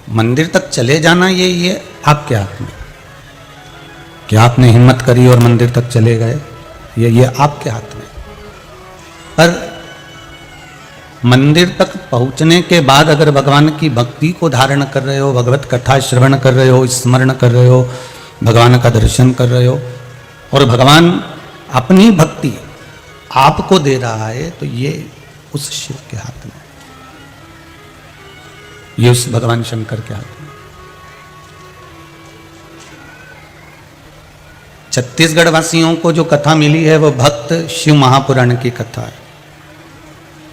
मंदिर तक चले जाना ये आपके हाथ में, कि आपने हिम्मत करी और मंदिर तक चले गए, ये आपके हाथ में। पर मंदिर तक पहुंचने के बाद अगर भगवान की भक्ति को धारण कर रहे हो, भगवत कथा श्रवण कर रहे हो, स्मरण कर रहे हो, भगवान का दर्शन कर रहे हो, और भगवान अपनी भक्ति आपको दे रहा है, तो ये उस शिव के हाथ में, ये उस भगवान शंकर के हाथ में। छत्तीसगढ़ वासियों को जो कथा मिली है वो भक्त शिव महापुराण की कथा है।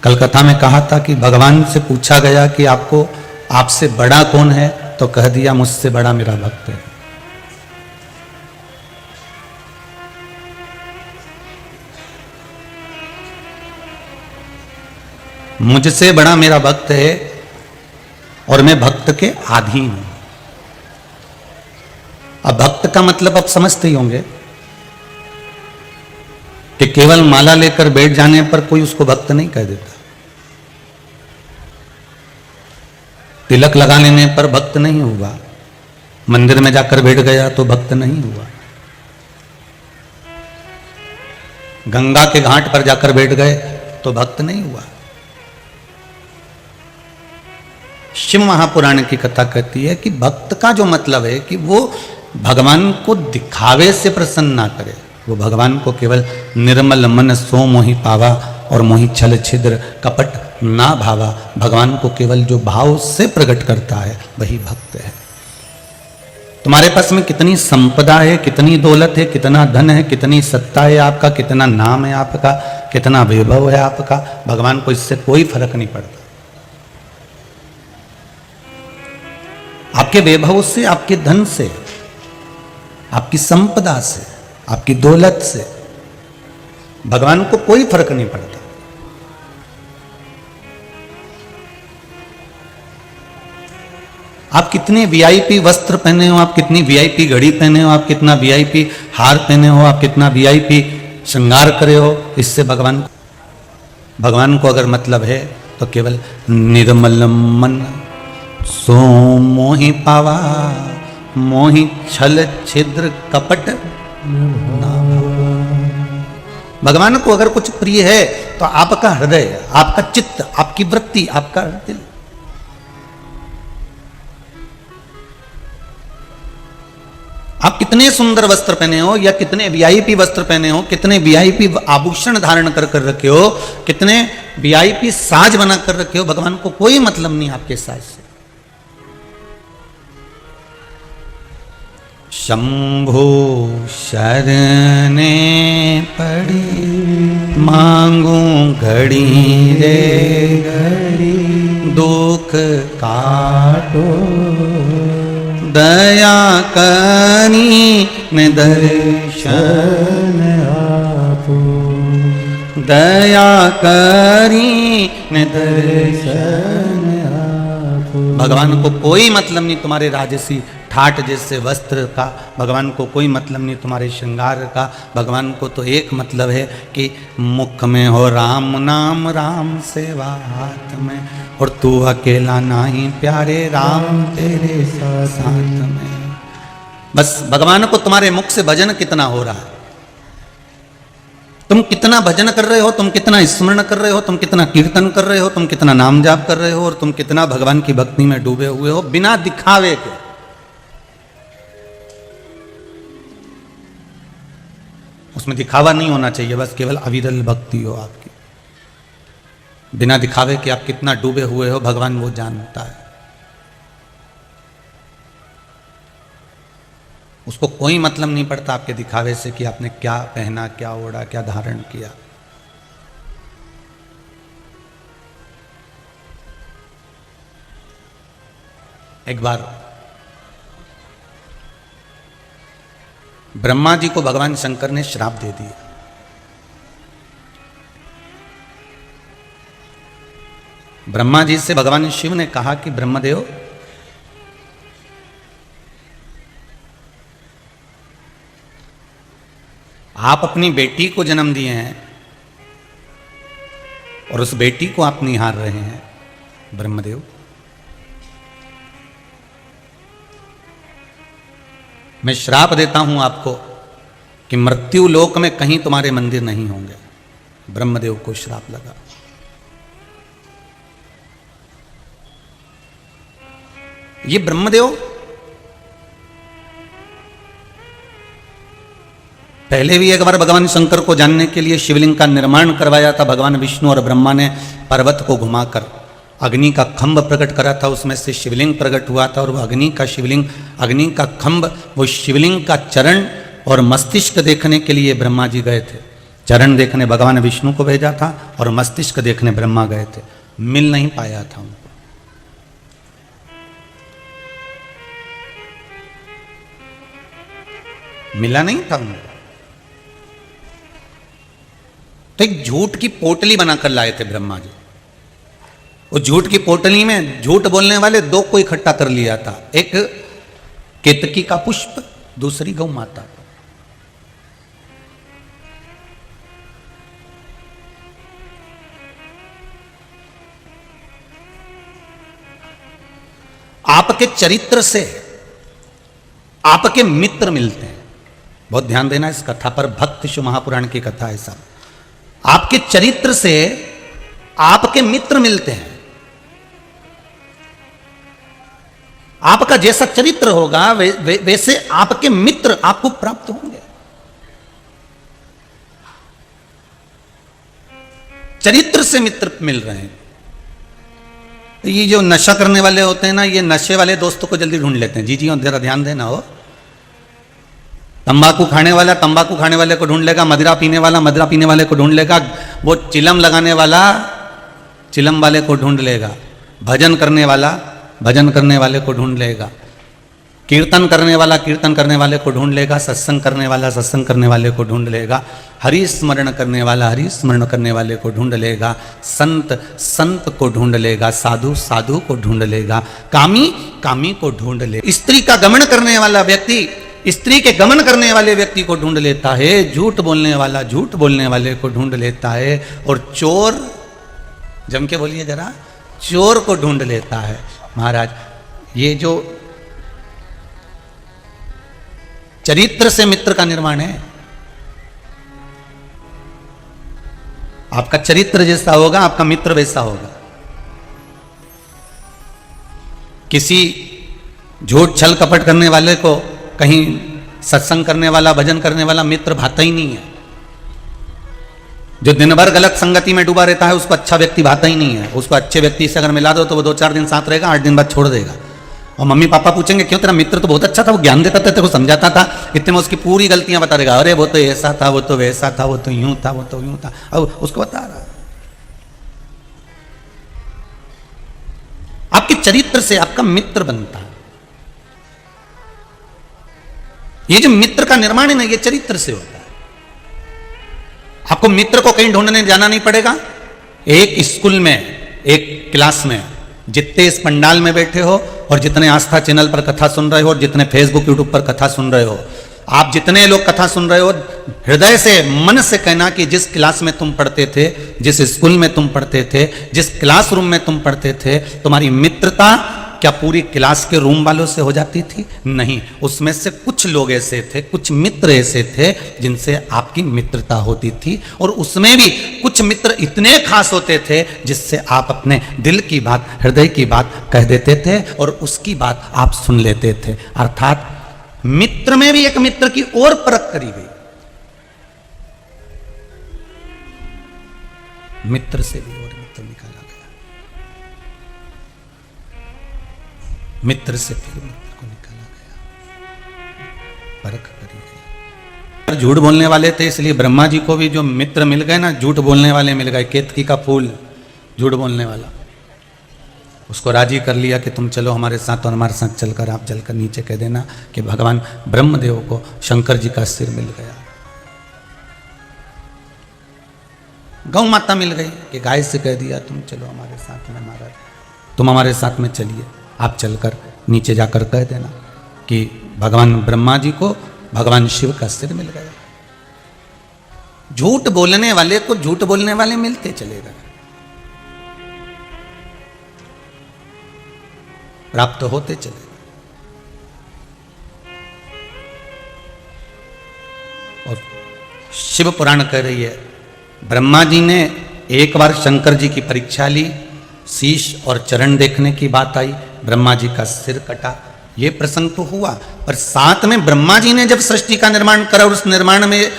कल कथा में कहा था कि भगवान से पूछा गया कि आपको आपसे बड़ा कौन है, तो कह दिया मुझसे बड़ा मेरा भक्त है। मुझसे बड़ा मेरा भक्त है और मैं भक्त के अधीन हूं। अब भक्त का मतलब आप समझते ही होंगे कि केवल माला लेकर बैठ जाने पर कोई उसको भक्त नहीं कह देता, तिलक लगा लेने पर भक्त नहीं हुआ, मंदिर में जाकर बैठ गया तो भक्त नहीं हुआ, गंगा के घाट पर जाकर बैठ गए तो भक्त नहीं हुआ। शिव महापुराण की कथा कहती है कि भक्त का जो मतलब है कि वो भगवान को दिखावे से प्रसन्न ना करे, वो भगवान को केवल निर्मल मन सो मोहि पावा और मोहि छल छिद्र कपट ना भावा, भगवान को केवल जो भाव से प्रकट करता है वही भक्त है। तुम्हारे पास में कितनी संपदा है, कितनी दौलत है, कितना धन है, कितनी सत्ता है आपका, कितना नाम है आपका, कितना वैभव है आपका, भगवान को इससे कोई फर्क नहीं पड़ता। आपके वैभव से, आपके धन से, आपकी संपदा से, आपकी दौलत से भगवान को कोई फर्क नहीं पड़ता। आप कितने वीआईपी वस्त्र पहने हो, आप कितनी वीआईपी घड़ी पहने हो, आप कितना वीआईपी हार पहने हो, आप कितना वीआईपी श्रृंगार करे हो, इससे भगवान को अगर मतलब है तो केवल निर्मल मन सो मोहि पावा मोहि छल छिद्र कपट ना। भगवान को अगर कुछ प्रिय है तो आपका हृदय, आपका चित्त, आपकी वृत्ति, आपका दिल। आप कितने सुंदर वस्त्र पहने हो या कितने वीआईपी वस्त्र पहने हो, कितने वीआईपी आभूषण धारण कर रखे हो, कितने वीआईपी साज बना कर रखे हो, भगवान को कोई मतलब नहीं आपके साज से। शंभो शरणे पड़ी मांगू घड़ी रे घड़ी, दुख काटो दया करी ने दर्शन आपो, दया करी ने दर्शन आपो। भगवान को कोई मतलब नहीं तुम्हारे राजसी ठाट जैसे वस्त्र का, भगवान को कोई मतलब नहीं तुम्हारे श्रृंगार का, भगवान को तो एक मतलब है कि मुख में हो राम नाम, राम सेवा हाथ में, और तू अकेला नाही प्यारे राम तेरे साथ में। बस भगवान को तुम्हारे मुख से भजन कितना हो रहा है, तुम कितना भजन कर रहे हो, तुम कितना स्मरण कर रहे हो, तुम कितना कीर्तन कर रहे हो, तुम कितना नाम जाप कर रहे हो, और तुम कितना भगवान की भक्ति में डूबे हुए हो बिना दिखावे के। उसमें दिखावा नहीं होना चाहिए, बस केवल अविरल भक्ति हो आपकी, बिना दिखावे कि आप कितना डूबे हुए हो भगवान वो जानता है। उसको कोई मतलब नहीं पड़ता आपके दिखावे से कि आपने क्या पहना, क्या ओढ़ा, क्या धारण किया। एक बार ब्रह्मा जी को भगवान शंकर ने श्राप दे दिया। ब्रह्मा जी से भगवान शिव ने कहा कि ब्रह्मदेव, आप अपनी बेटी को जन्म दिए हैं और उस बेटी को आप निहार रहे हैं। ब्रह्मदेव, मैं श्राप देता हूं आपको कि मृत्यु लोक में कहीं तुम्हारे मंदिर नहीं होंगे। ब्रह्मदेव को श्राप लगा। ये ब्रह्मदेव पहले भी एक बार भगवान शंकर को जानने के लिए शिवलिंग का निर्माण करवाया था। भगवान विष्णु और ब्रह्मा ने पर्वत को घुमाकर अग्नि का खंभ प्रकट करा था, उसमें से शिवलिंग प्रकट हुआ था। और वह अग्नि का शिवलिंग, अग्नि का खंभ, वो शिवलिंग का चरण और मस्तिष्क देखने के लिए ब्रह्मा जी गए थे। चरण देखने भगवान विष्णु को भेजा था और मस्तिष्क देखने ब्रह्मा गए थे। मिल नहीं पाया था उनको। मिला नहीं था उनको। तो एक झूठ की पोटली बनाकर लाए थे ब्रह्मा जी। उस झूठ की पोटली में झूठ बोलने वाले दो को इकट्ठा कर लिया था। एक केतकी का पुष्प, दूसरी गौ माता। आपके चरित्र से आपके मित्र मिलते हैं। बहुत ध्यान देना इस कथा पर। भक्त शिव महापुराण की कथा है सब। आपके चरित्र से आपके मित्र मिलते हैं। आपका जैसा चरित्र होगा वैसे आपके मित्र आपको प्राप्त होंगे। चरित्र से मित्र मिल रहे हैं। ये जो नशा करने वाले होते हैं ना, ये नशे वाले दोस्तों को जल्दी ढूंढ लेते हैं। जी जी जरा ध्यान देना हो। तंबाकू खाने वाला तंबाकू खाने वाले को ढूंढ लेगा, मदिरा पीने वाला मदिरा पीने वाले को ढूंढ लेगा, वो चिलम लगाने वाला चिलम वाले को ढूंढ लेगा, भजन करने वाला भजन करने वाले को ढूंढ लेगा, कीर्तन करने वाला कीर्तन करने वाले को ढूंढ लेगा, सत्संग करने वाला सत्संग करने वाले को ढूंढ लेगा, हरि स्मरण करने वाला हरि स्मरण करने वाले को ढूंढ लेगा, संत संत को ढूंढ लेगा, साधु साधु को ढूंढ लेगा, कामी कामी को ढूंढ लेगा। स्त्री का गमन करने वाला व्यक्ति स्त्री के गमन करने वाले व्यक्ति को ढूंढ लेता है। झूठ बोलने वाला झूठ बोलने वाले को ढूंढ लेता है। और चोर, जम के बोलिए जरा, चोर को ढूंढ लेता है। महाराज, ये जो चरित्र से मित्र का निर्माण है। आपका चरित्र जैसा होगा आपका मित्र वैसा होगा। किसी झूठ छल कपट करने वाले को कहीं सत्संग करने वाला भजन करने वाला मित्र भाता ही नहीं है। जो दिन भर गलत संगति में डूबा रहता है उसको अच्छा व्यक्ति भाता ही नहीं है। उसको अच्छे व्यक्ति से अगर मिला दो तो वो 2-4 दिन साथ रहेगा, 8 दिन बाद छोड़ देगा। और मम्मी पापा पूछेंगे क्यों, तेरा मित्र तो बहुत अच्छा था, वो ज्ञान देता था, तेरे को समझाता था, इतने में उसकी पूरी गलतियां बता देगा। अरे वो तो ऐसा था, वो तो वैसा था, वो तो यूं था, वो तो यूं था, अब उसको बता रहा। आपके चरित्र से आपका मित्र बनता है। ये जो मित्र का निर्माण है ना, ये चरित्र से होता है। आपको मित्र को कहीं ढूंढने जाना नहीं पड़ेगा। एक स्कूल में, एक क्लास में जितने इस पंडाल में बैठे हो और जितने आस्था चैनल पर कथा सुन रहे हो और जितने फेसबुक यूट्यूब पर कथा सुन रहे हो, आप जितने लोग कथा सुन रहे हो, हृदय से मन से कहना कि जिस क्लास में तुम पढ़ते थे, जिस स्कूल में तुम पढ़ते थे, जिस क्लासरूम में तुम पढ़ते थे, तुम्हारी मित्रता क्या पूरी क्लास के रूम वालों से हो जाती थी? नहीं, उसमें से कुछ लोग ऐसे थे, कुछ मित्र ऐसे थे जिनसे आपकी मित्रता होती थी। और उसमें भी कुछ मित्र इतने खास होते थे जिससे आप अपने दिल की बात, हृदय की बात कह देते थे और उसकी बात आप सुन लेते थे। अर्थात मित्र में भी एक मित्र की और परख करी गई। मित्र से भी और मित्र निकाला गया, मित्र से फिर मित्र को निकाला गया, परख करी गई। झूठ बोलने वाले थे इसलिए ब्रह्मा जी को भी जो मित्र मिल गए ना, झूठ बोलने वाले मिल गए। केतकी का फूल, झूठ बोलने वाला, उसको राजी कर लिया कि तुम चलो हमारे साथ और हमारे साथ चलकर आप जलकर नीचे कह देना कि भगवान ब्रह्मदेव को शंकर जी का सिर मिल गया। गौ माता मिल गई कि गाय से कह दिया तुम चलो हमारे साथ में, महाराज तुम हमारे साथ में चलिए, आप चलकर नीचे जाकर कह देना कि भगवान ब्रह्मा जी को भगवान शिव का सिर मिल गया। झूठ बोलने वाले को झूठ बोलने वाले मिलते चले गए, प्राप्त होते चले गए। और शिव पुराण कह रही है, ब्रह्मा जी ने एक बार शंकर जी की परीक्षा ली, शीश और चरण देखने की बात आई, ब्रह्मा जी का सिर कटा। ये प्रसंग तो हुआ, पर साथ में ब्रह्मा जी ने जब सृष्टि का निर्माण करा और उस निर्माण में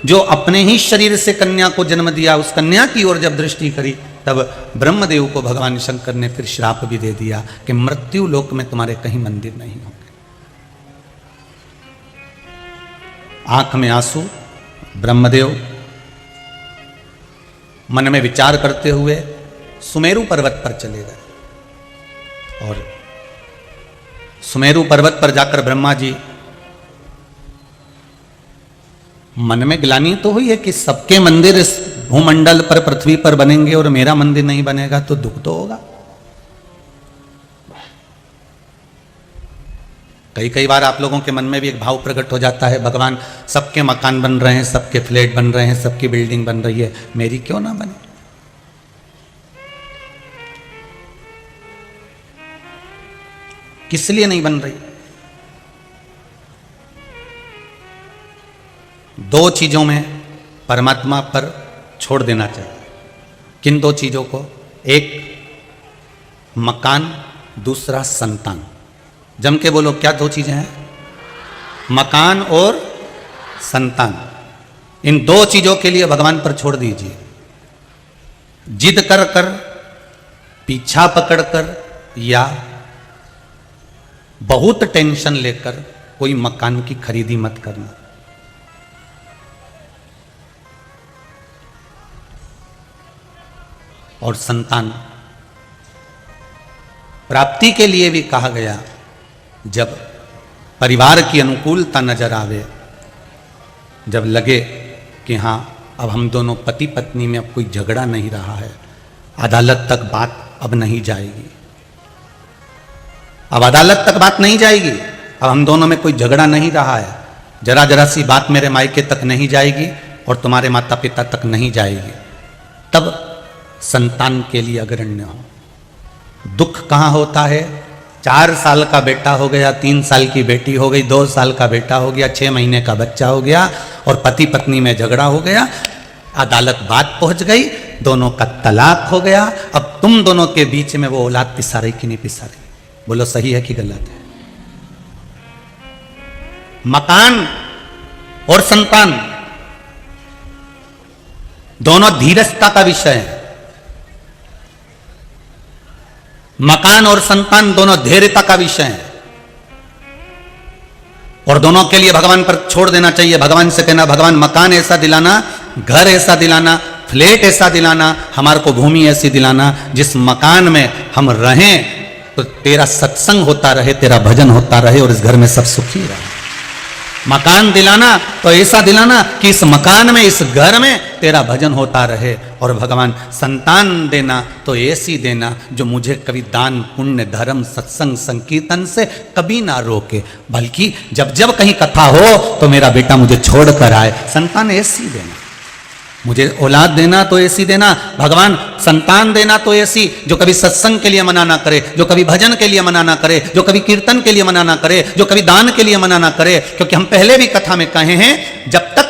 जो अपने ही शरीर से कन्या को जन्म दिया, उस कन्या की ओर जब दृष्टि करी, तब ब्रह्मदेव को भगवान शंकर ने फिर श्राप भी दे दिया कि मृत्यु लोक में तुम्हारे कहीं मंदिर नहीं होंगे। आंख में आंसू, ब्रह्मदेव मन में विचार करते हुए सुमेरु पर्वत पर चले गए और सुमेरु पर्वत पर जाकर ब्रह्मा जी, मन में ग्लानि तो हुई है कि सबके मंदिर इस भूमंडल पर, पृथ्वी पर बनेंगे और मेरा मंदिर नहीं बनेगा तो दुख तो होगा। कई कई बार आप लोगों के मन में भी एक भाव प्रकट हो जाता है, भगवान सबके मकान बन रहे हैं, सबके फ्लैट बन रहे हैं, सबकी बिल्डिंग बन रही है, मेरी क्यों ना बने। किस लिए नहीं बन रही? दो चीजों में परमात्मा पर छोड़ देना चाहिए। किन दो चीजों को? एक मकान, दूसरा संतान। जम के बोलो, क्या दो चीजें हैं? मकान और संतान। इन दो चीजों के लिए भगवान पर छोड़ दीजिए। जिद कर कर, पीछा पकड़ कर या बहुत टेंशन लेकर कोई मकान की खरीदी मत करना। और संतान प्राप्ति के लिए भी कहा गया, जब परिवार की अनुकूलता नजर आवे, जब लगे कि हाँ अब हम दोनों पति पत्नी में अब कोई झगड़ा नहीं रहा है, अदालत तक बात अब नहीं जाएगी, अब अदालत तक बात नहीं जाएगी, अब हम दोनों में कोई झगड़ा नहीं रहा है, जरा जरा सी बात मेरे मायके तक नहीं जाएगी और तुम्हारे माता पिता तक नहीं जाएगी, तब संतान के लिए अग्रण्य हो। दुख कहाँ होता है? 4 साल का बेटा हो गया, 3 साल की बेटी हो गई, 2 साल का बेटा हो गया, 6 महीने का बच्चा हो गया और पति पत्नी में झगड़ा हो गया, अदालत बात पहुंच गई, दोनों का तलाक हो गया। अब तुम दोनों के बीच में वो औलाद पिसा रही कि नहीं पिसा रही? बोलो सही है कि गलत है? मकान और संतान दोनों धीरजता का विषय है। मकान और संतान दोनों धैर्यता का विषय है और दोनों के लिए भगवान पर छोड़ देना चाहिए। भगवान से कहना, भगवान मकान ऐसा दिलाना, घर ऐसा दिलाना, फ्लैट ऐसा दिलाना, हमारे को भूमि ऐसी दिलाना जिस मकान में हम रहें तो तेरा सत्संग होता रहे, तेरा भजन होता रहे और इस घर में सब सुखी रहे। मकान दिलाना तो ऐसा दिलाना कि इस मकान में, इस घर में तेरा भजन होता रहे। और भगवान संतान देना तो ऐसी देना जो मुझे कभी दान पुण्य धर्म सत्संग संकीर्तन से कभी ना रोके, बल्कि जब जब कहीं कथा हो तो मेरा बेटा मुझे छोड़ कर आए। संतान ऐसी देना, मुझे औलाद देना तो ऐसी देना, भगवान संतान देना तो ऐसी जो कभी सत्संग के लिए मना ना करे, जो कभी भजन के लिए मना ना करे, जो कभी कीर्तन के लिए मना ना करे, जो कभी दान के लिए मना ना करे। क्योंकि हम पहले भी कथा में कहे हैं, जब तक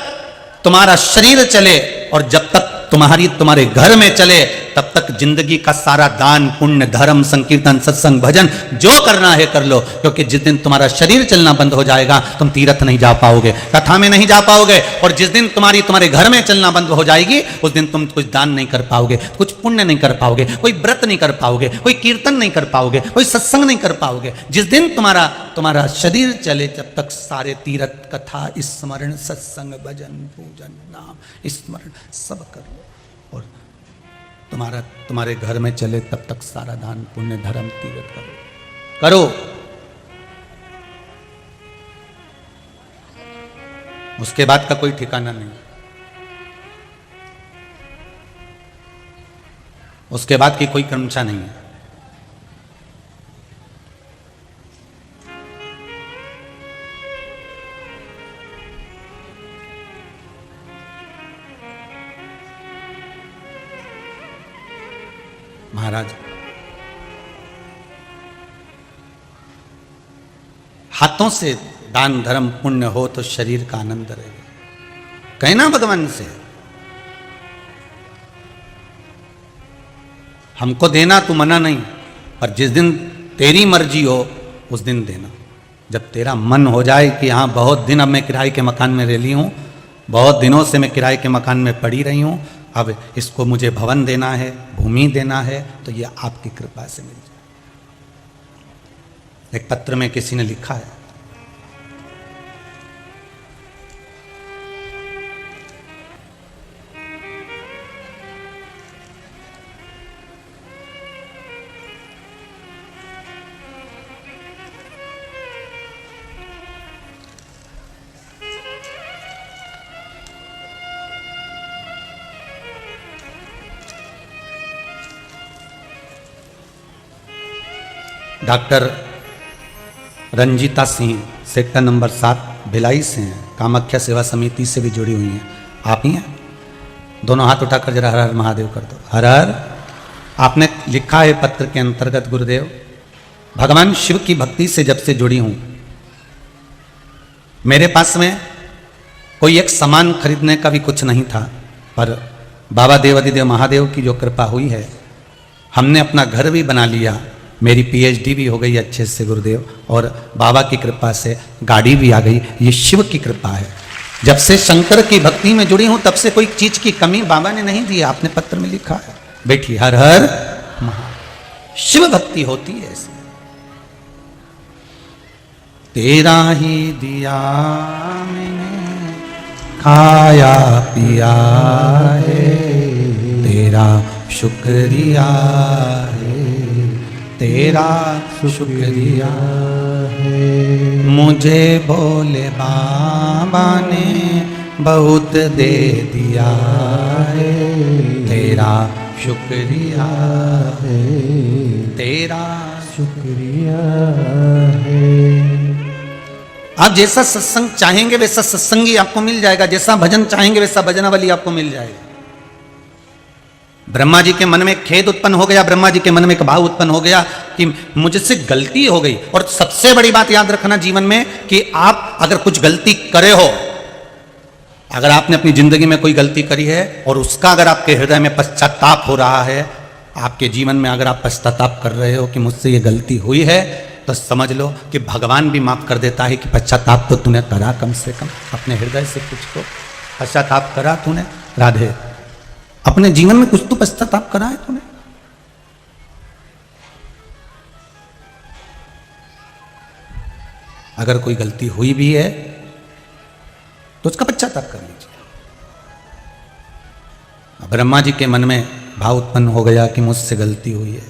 तुम्हारा शरीर चले और जब तक तुम्हारे घर में चले, तब तक जिंदगी का सारा दान पुण्य धर्म संकीर्तन सत्संग भजन जो करना है कर लो। क्योंकि जिस दिन तुम्हारा शरीर चलना बंद हो जाएगा, तुम तीर्थ नहीं जा पाओगे, कथा में नहीं जा पाओगे। और जिस दिन तुम्हारे घर में चलना बंद हो जाएगी, उस दिन तुम कुछ दान नहीं कर पाओगे, कुछ पुण्य नहीं कर पाओगे, कोई व्रत नहीं कर पाओगे, कोई कीर्तन नहीं कर पाओगे, कोई सत्संग नहीं कर पाओगे। जिस दिन तुम्हारा शरीर चले, जब तक सारे तीर्थ कथा स्मरण सत्संग भजन पूजन नाम स्मरण सब कर लो और तुम्हारे घर में चले, तब तक सारा दान पुण्य धर्म तीर्थ करो। उसके बाद का कोई ठिकाना नहीं, उसके बाद की कोई क्रमशः नहीं है। महाराज, हाथों से दान धर्म पुण्य हो तो शरीर का आनंद रहेगा। कहना भगवान से, हमको देना तू मना नहीं, पर जिस दिन तेरी मर्जी हो उस दिन देना। जब तेरा मन हो जाए कि हाँ बहुत दिन अब मैं किराए के मकान में रह ली हूँ, बहुत दिनों से मैं किराए के मकान में पड़ी रही हूँ, अब इसको मुझे भवन देना है, भूमि देना है, तो ये आपकी कृपा से मिल जाए। एक पत्र में किसी ने लिखा है, doctor Ranjita Singh sector number 7 Bhilai से हैं, कामाख्या सेवा समिति से भी जुड़ी हुई हैं। आप ही हैं? दोनों हाथ उठाकर जरा हर हर महादेव कर दो। हर हर। आपने लिखा है पत्र के अंतर्गत, गुरुदेव भगवान शिव की भक्ति से जब से जुड़ी हूं, मेरे पास में कोई एक सामान खरीदने का भी कुछ नहीं था, पर बाबा देवादिदेव महादेव की जो कृपा हुई है, हमने अपना घर भी बना लिया, मेरी पीएचडी भी हो गई अच्छे से गुरुदेव, और बाबा की कृपा से गाड़ी भी आ गई। ये शिव की कृपा है। जब से शंकर की भक्ति में जुड़ी हूं तब से कोई चीज की कमी बाबा ने नहीं दी। आपने पत्र में लिखा है, बैठी हर हर शिव भक्ति होती है ऐसी। तेरा ही दिया मैंने खाया पिया है, तेरा शुक्रिया है, तेरा शुक्रिया है। मुझे भोले बाबा ने बहुत दे दिया है, तेरा शुक्रिया है, तेरा शुक्रिया है। आप जैसा सत्संग चाहेंगे वैसा सत्संगी आपको मिल जाएगा, जैसा भजन चाहेंगे वैसा भजनावली आपको मिल जाएगा। ब्रह्मा जी के मन में खेद उत्पन्न हो गया, ब्रह्मा जी के मन में एक भाव उत्पन्न हो गया कि मुझसे गलती हो गई। और सबसे बड़ी बात याद रखना जीवन में कि आप अगर कुछ गलती करे हो, अगर आपने अपनी जिंदगी में कोई गलती करी है और उसका अगर आपके हृदय में पश्चाताप हो रहा है, आपके जीवन में अगर आप पश्चाताप कर रहे हो कि मुझसे ये गलती हुई है, तो समझ लो कि भगवान भी माफ कर देता है कि पश्चाताप तो तूने करा, कम से कम अपने हृदय से कुछ तो पश्चाताप करा तूने। राधे, अपने जीवन में कुछ तो पश्चाताप करा है तूने। अगर कोई गलती हुई भी है तो उसका पश्चाताप कर लीजिए। ब्रह्मा जी के मन में भाव उत्पन्न हो गया कि मुझसे गलती हुई है।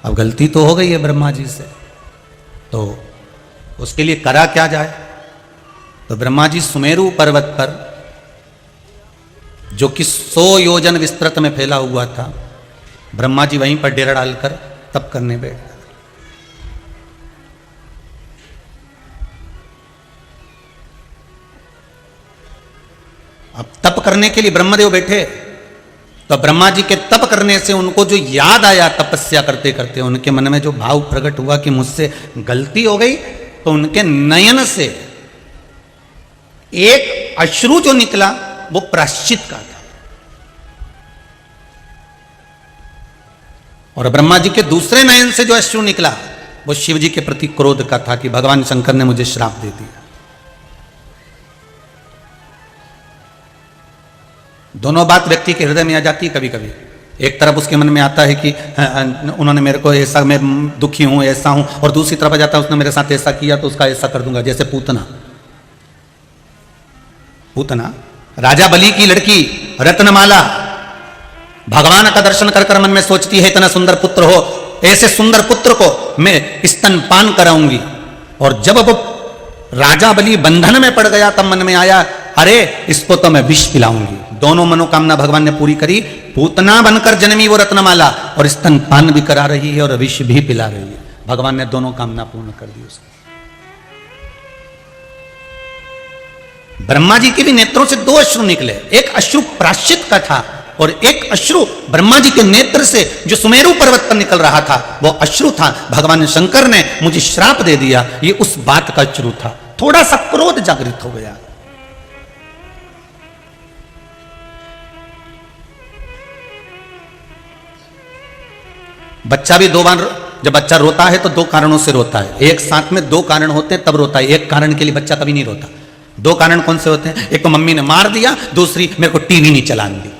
अब गलती तो हो गई है ब्रह्मा जी से, तो उसके लिए करा क्या जाए। तो ब्रह्मा जी सुमेरु पर्वत पर, जो कि 100 योजन विस्तृत में फैला हुआ था, ब्रह्मा जी वहीं पर डेरा डालकर तप करने बैठ गए। अब तप करने के लिए ब्रह्मदेव बैठे, तो ब्रह्मा जी के तप करने से उनको जो याद आया तपस्या करते करते, उनके मन में जो भाव प्रकट हुआ कि मुझसे गलती हो गई, तो उनके नयन से एक अश्रु जो निकला वो प्रायश्चित का था। और ब्रह्मा जी के दूसरे नयन से जो अश्रु निकला वो शिव जी के प्रति क्रोध का था कि भगवान शंकर ने मुझे श्राप दे दिया। दोनों बात व्यक्ति के हृदय में आ जाती है कभी कभी। एक तरफ उसके मन में आता है कि उन्होंने मेरे को ऐसा, मैं दुखी हूं, ऐसा हूं, और दूसरी तरफ आ जाता है उसने मेरे साथ ऐसा किया तो उसका ऐसा कर दूंगा। जैसे पूतना, पूतना राजा बलि की लड़की रत्नमाला भगवान का दर्शन कर कर मन में सोचती है इतना सुंदर पुत्र हो, ऐसे सुंदर पुत्र को मैं स्तनपान कराऊंगी। और जब वो राजा बलि बंधन में पड़ गया तब मन में आया, अरे इसको तो मैं विष पिलाऊंगी। दोनों मनोकामना भगवान ने पूरी करी। पूतना बनकर जन्मी वो रत्नमाला और स्तनपान भी करा रही है और विष भी पिला रही है। भगवान ने दोनों कामना पूर्ण कर दी उसकी। ब्रह्मा जी के भी नेत्रों से 2 अश्रु निकले, एक अश्रु प्रायश्चित का था और एक अश्रु ब्रह्मा जी के नेत्र से जो सुमेरु पर्वत पर निकल रहा था वो अश्रु था। भगवान शंकर ने मुझे श्राप दे दिया, ये उस बात का अश्रु था। थोड़ा सा क्रोध जागृत हो गया। बच्चा भी 2 बार, जब बच्चा रोता है तो 2 कारणों से रोता है। एक साथ में 2 कारण होते हैं तब रोता है, एक कारण के लिए बच्चा कभी नहीं रोता। 2 कारण कौन से होते हैं? एक तो मम्मी ने मार दिया, दूसरी मेरे को टीवी नहीं चलाने दी,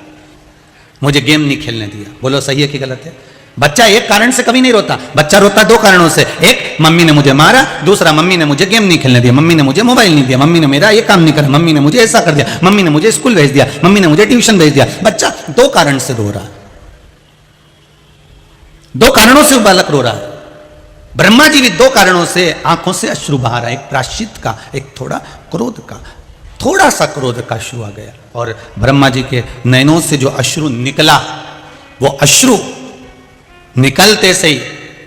मुझे गेम नहीं खेलने दिया। बोलो सही है कि गलत है? बच्चा एक कारण से कभी नहीं रोता, बच्चा रोता 2 कारणों से। एक, मम्मी ने मुझे मारा, दूसरा मम्मी ने मुझे गेम नहीं खेलने दिया, मम्मी ने मुझे मोबाइल नहीं दिया, मम्मी ने मेरा ये काम नहीं करा, मम्मी ने मुझे ऐसा कर दिया, मम्मी ने मुझे स्कूल भेज दिया, मम्मी ने मुझे ट्यूशन भेज दिया। बच्चा 2 कारण से रो रहा है, 2 कारणों से बालक रो रहा है। ब्रह्मा जी भी 2 कारणों से आंखों से अश्रु बहा रहा है, एक प्रायश्चित का, एक थोड़ा क्रोध का। थोड़ा सा क्रोध का अश्रु आ गया और ब्रह्मा जी के नयनों से जो अश्रु निकला, वो अश्रु निकलते से ही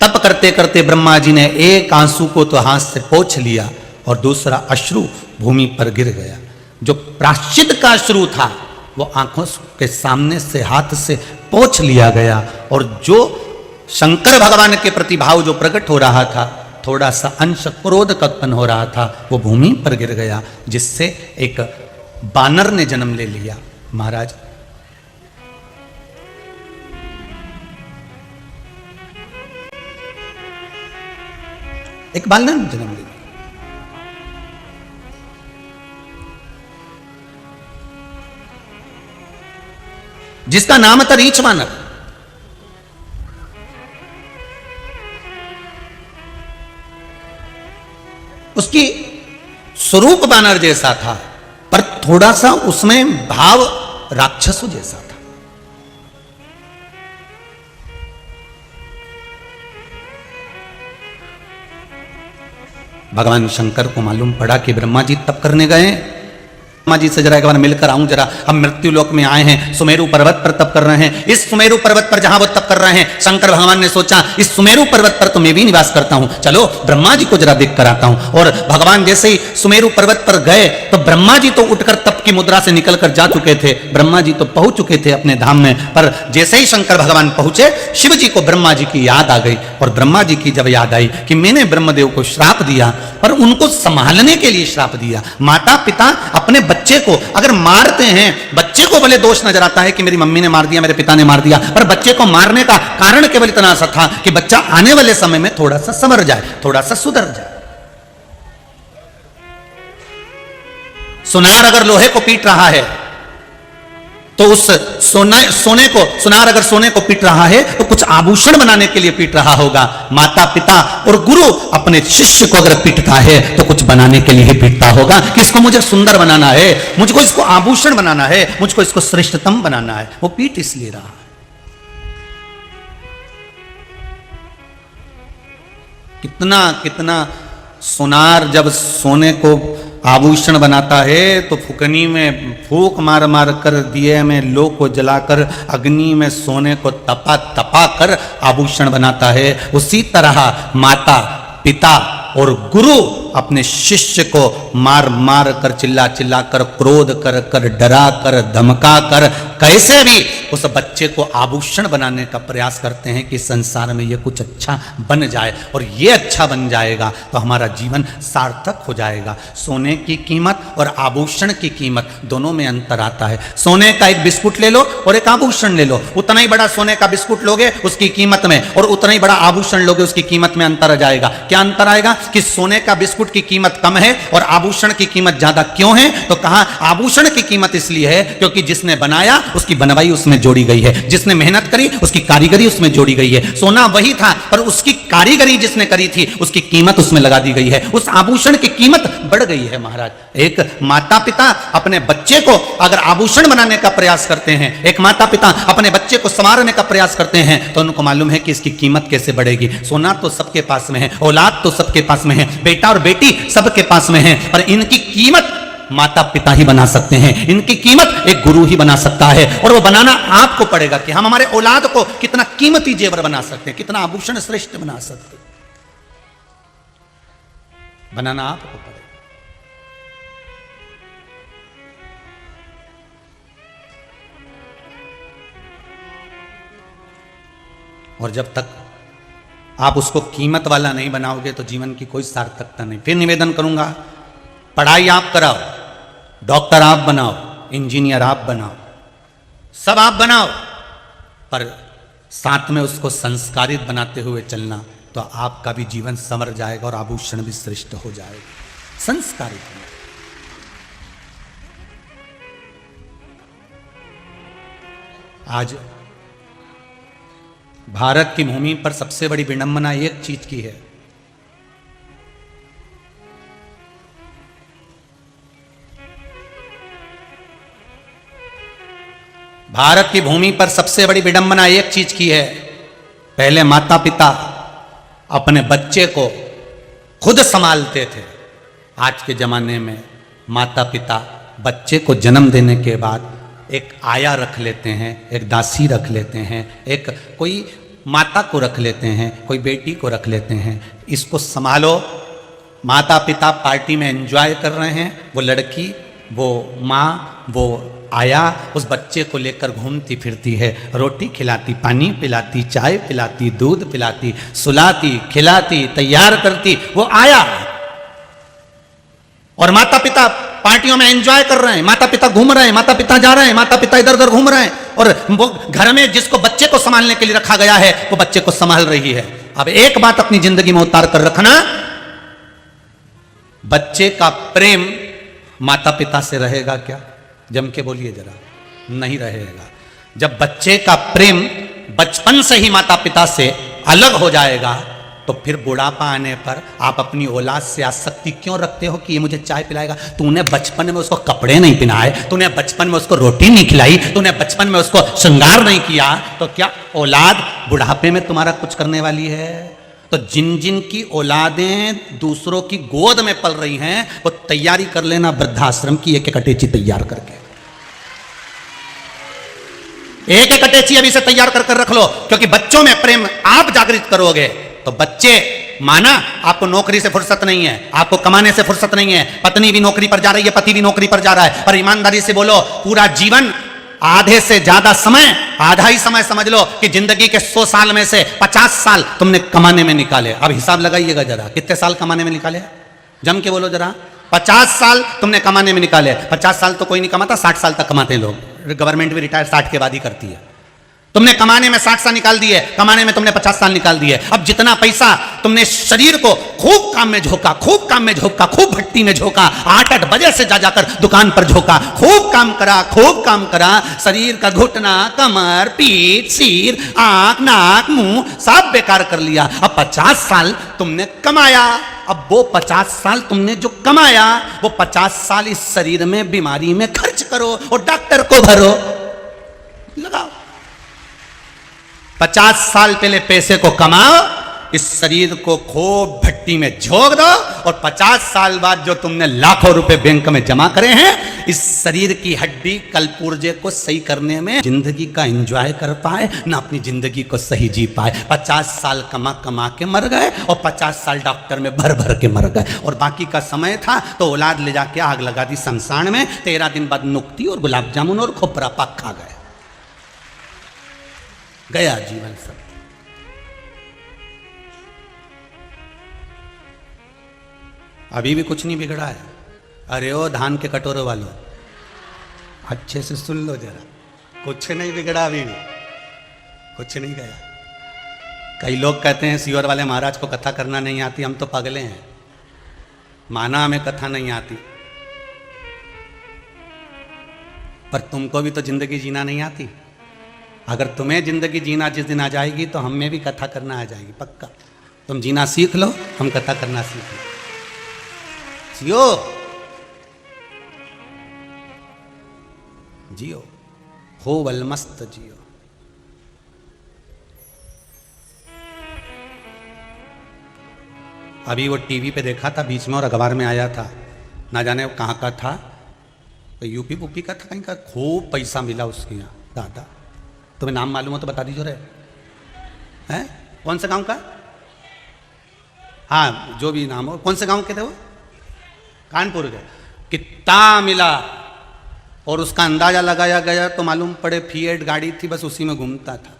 तप करते करते ब्रह्मा जी ने एक आंसू को तो हाथ से पोंछ लिया और दूसरा अश्रु भूमि पर गिर गया। जो प्रायश्चित का अश्रु था वो आंखों के सामने से हाथ से पोंछ लिया गया और जो शंकर भगवान के प्रति भाव जो प्रकट हो रहा था, थोड़ा सा अंश क्रोध का उत्पन्न हो रहा था, वो भूमि पर गिर गया, जिससे एक बानर ने जन्म ले लिया। महाराज एक बानर ने जन्म ले लिया, जिसका नाम था रीछ बानर। उसकी स्वरूप बानर जैसा था, पर थोड़ा सा उसमें भाव राक्षसों जैसा था। भगवान शंकर को मालूम पड़ा कि ब्रह्मा जी तप करने गए, ब्रह्मा जी से जरा एक बार मिलकर आऊं जरा, हम मृत्यु लोक में आए हैं, सुमेरु पर्वत पर तप कर रहे हैं। इस सुमेरु पर्वत पर जहां वो तप कर रहे हैं, शंकर भगवान ने सोचा इस सुमेरु पर्वत पर तो मैं भी निवास करता हूं, चलो ब्रह्मा जी को जरा देख कर आता हूं। और भगवान जैसे ही सुमेरु पर्वत पर गए तो ब्रह्मा जी तो उठकर तप की मुद्रा से निकलकर जा चुके थे, ब्रह्मा जी तो पहुंच चुके थे अपने धाम में। पर जैसे ही शंकर भगवान पहुंचे, शिव जी को ब्रह्मा जी की याद आ गई और ब्रह्मा जी की जब याद आई कि मैंने ब्रह्मदेव को श्राप दिया, पर उनको संभालने के लिए श्राप दिया। माता पिता अपने बच्चे को अगर मारते हैं, बच्चे को भले दोष नजर आता है कि मेरी मम्मी ने मार दिया, मेरे पिता ने मार दिया, पर बच्चे को मारने का कारण केवल इतना सा था कि बच्चा आने वाले समय में थोड़ा सा संवर जाए, थोड़ा सा सुधर जाए। सुनार अगर लोहे को पीट रहा है तो उस सुनार अगर सोने को पीट रहा है तो कुछ आभूषण बनाने के लिए पीट रहा होगा। माता पिता और गुरु अपने शिष्य को अगर पीटता है तो कुछ बनाने के लिए ही पीटता होगा कि इसको मुझे सुंदर बनाना है, मुझको इसको आभूषण बनाना है, मुझको इसको श्रेष्ठतम बनाना है। वो पीट इसलिए रहा है। कितना सुनार जब सोने को आभूषण बनाता है तो फुकनी में फूक मार मार कर, दिए में लो को जलाकर, अग्नि में सोने को तपा तपा कर आभूषण बनाता है। उसी तरह माता पिता और गुरु अपने शिष्य को मार मार कर, चिल्ला चिल्ला कर, क्रोध कर कर, डरा कर, धमका कर, कैसे भी उस बच्चे को आभूषण बनाने का प्रयास करते हैं कि संसार में ये कुछ अच्छा बन जाए, और ये अच्छा बन जाएगा तो हमारा जीवन सार्थक हो जाएगा। सोने की कीमत और आभूषण की कीमत दोनों में अंतर आता है। सोने का एक बिस्कुट ले लो और एक आभूषण ले लो, उतना ही बड़ा सोने का बिस्कुट लोगे उसकी कीमत में, और उतना ही बड़ा आभूषण लोगे उसकी कीमत में अंतर आ जाएगा। क्या अंतर आएगा कि सोने का बिस्कुट की कीमत कम है और आभूषण की कीमत ज्यादा क्यों है? तो कहा आभूषण की कीमत इसलिए है क्योंकि जिसने बनाया उसकी बनवाई उसमें जोड़ी गई है, जिसने मेहनत करी उसकी कारीगरी उसमें जोड़ी गई है। सोना वही था पर उसकी कारीगरी जिसने करी थी उसकी कीमत उसमें लगा दी गई है, उस आभूषण की कीमत बढ़ गई है। महाराज, एक माता पिता अपने बच्चे को अगर आभूषण बनाने का प्रयास करते हैं, एक माता पिता अपने बच्चे को संवारने का प्रयास करते हैं, तो उनको मालूम है कि इसकी कीमत कैसे बढ़ेगी। सोना तो सबके पास में है, औलाद तो सबके पास में है, बेटा और बेटी सबके पास में है, पर इनकी कीमत माता पिता ही बना सकते हैं, इनकी कीमत एक गुरु ही बना सकता है। और वो बनाना आपको पड़ेगा कि हम हमारे औलाद को कितना कीमती जेवर बना सकते हैं, कितना आभूषण श्रेष्ठ बना सकते हैं, बनाना आपको पड़ेगा। और जब तक आप उसको कीमत वाला नहीं बनाओगे तो जीवन की कोई सार्थकता नहीं। फिर निवेदन करूंगा, पढ़ाई आप कराओ, डॉक्टर आप बनाओ, इंजीनियर आप बनाओ, सब आप बनाओ, पर साथ में उसको संस्कारित बनाते हुए चलना, तो आपका भी जीवन संवर जाएगा और आभूषण भी श्रेष्ठ हो जाएगा। संस्कारित होना। आज भारत की भूमि पर सबसे बड़ी विडंबना एक चीज की है, भारत की भूमि पर सबसे बड़ी विडंबना एक चीज की है। पहले माता पिता अपने बच्चे को खुद संभालते थे। आज के जमाने में माता पिता बच्चे को जन्म देने के बाद एक आया रख लेते हैं, एक दासी रख लेते हैं, एक कोई माता को रख लेते हैं, कोई बेटी को रख लेते हैं, इसको संभालो। माता पिता पार्टी में एंजॉय कर रहे हैं, वो लड़की, वो माँ, वो आया उस बच्चे को लेकर घूमती फिरती है, रोटी खिलाती, पानी पिलाती, चाय पिलाती, दूध पिलाती, सुलाती, खिलाती, तैयार करती, वो आया। और माता पिता पार्टियों में एंजॉय कर रहे हैं, माता पिता घूम रहे हैं, माता पिता जा रहे हैं, माता पिता इधर उधर घूम रहे हैं, और वो घर में जिसको बच्चे को संभालने के लिए रखा गया है वो बच्चे को संभाल रही है। अब एक बात अपनी जिंदगी में उतार कर रखना, बच्चे का प्रेम माता पिता से रहेगा क्या? जम के बोलिए जरा, नहीं रहेगा। जब बच्चे का प्रेम बचपन से ही माता पिता से अलग हो जाएगा तो फिर बुढ़ापा आने पर आप अपनी औलाद से आसक्ति क्यों रखते हो कि ये मुझे चाय पिलाएगा? तूने बचपन में उसको कपड़े नहीं पहनाए, तूने बचपन में उसको रोटी नहीं खिलाई, तूने बचपन में उसको श्रृंगार नहीं किया, तो क्या औलाद बुढ़ापे में तुम्हारा कुछ करने वाली है? तो जिन जिन की औलादें दूसरों की गोद में पल रही हैं वो तैयारी कर लेना वृद्धाश्रम की, एक एक अटैची तैयार करके, एक एक अटैची अभी से तैयार कर रख लो, क्योंकि बच्चों में प्रेम आप जागृत करोगे तो बच्चे, माना आपको नौकरी से फुर्सत नहीं है, आपको कमाने से फुर्सत नहीं है, पत्नी भी नौकरी पर जा रही है, पति भी नौकरी पर जा रहा है, पर ईमानदारी से बोलो, पूरा जीवन, आधे से ज्यादा समय, आधा ही समय समझ लो कि जिंदगी के 100 साल में से 50 साल तुमने कमाने में निकाले। अब हिसाब लगाइएगा जरा, कितने साल कमाने में निकाले? जम के बोलो जरा। 50 साल तुमने कमाने में निकाले। 50 साल तो कोई नहीं कमाता, 60 साल तक कमाते लोग। गवर्नमेंट भी रिटायर 60 के बाद ही करती है। तुमने कमाने में 60 साल निकाल दिए, कमाने में तुमने 50 साल निकाल दिए। अब जितना पैसा तुमने शरीर को खूब काम में झोंका, खूब काम में झोंका, खूब भट्टी में झोंका, 8-8 बजे से जा जाकर दुकान पर झोंका, खूब काम करा, खूब काम करा, शरीर का घुटना, कमर, पीठ, सिर, आंख, नाक, मुंह सब बेकार कर लिया। अब 50 साल तुमने कमाया, अब वो 50 साल तुमने जो कमाया वो 50 साल इस शरीर में बीमारी में खर्च करो और डॉक्टर को भरो, लगाओ। 50 साल पहले पैसे को कमाओ, इस शरीर को खूब भट्टी में झोंक दो, और 50 साल बाद जो तुमने लाखों रुपए बैंक में जमा करे हैं, इस शरीर की हड्डी कल पुर्जे को सही करने में जिंदगी का एंजॉय कर पाए ना, अपनी जिंदगी को सही जी पाए। 50 साल कमा कमा के मर गए और 50 साल डॉक्टर में भर भर के मर गए, और बाकी का समय था तो औलाद ले जाके आग लगा दी शमशान में। 13 दिन बाद नुक्ती और गुलाब जामुन और खोपरा पाक खा गए, गया जीवन सब। अभी भी कुछ नहीं बिगड़ा है। अरे ओ धान के कटोरे वालों, अच्छे से सुन लो जरा, कुछ नहीं बिगड़ा, अभी भी कुछ नहीं गया। कई लोग कहते हैं सीवर वाले महाराज को कथा करना नहीं आती, हम तो पागले हैं, माना हमें कथा नहीं आती, पर तुमको भी तो जिंदगी जीना नहीं आती। अगर तुम्हें जिंदगी जीना जिस दिन आ जाएगी तो हमें भी कथा करना आ जाएगी, पक्का। तुम जीना सीख लो, हम कथा करना सीख लो। जियो जियो, हो वलमस्त जियो। अभी वो टीवी पे देखा था बीच में और अखबार में आया था, ना जाने वो कहाँ का था, तो यूपी पुपी का था कहीं का, खूब पैसा मिला उसके यहाँ। दादा तुम्हें नाम मालूम हो तो बता दीजिए रे, हैं कौन से गांव का? हाँ जो भी नाम हो, कौन से गांव के थे वो? कानपुर के। कितना मिला, और उसका अंदाजा लगाया गया तो मालूम पड़े फिएट गाड़ी थी, बस उसी में घूमता था।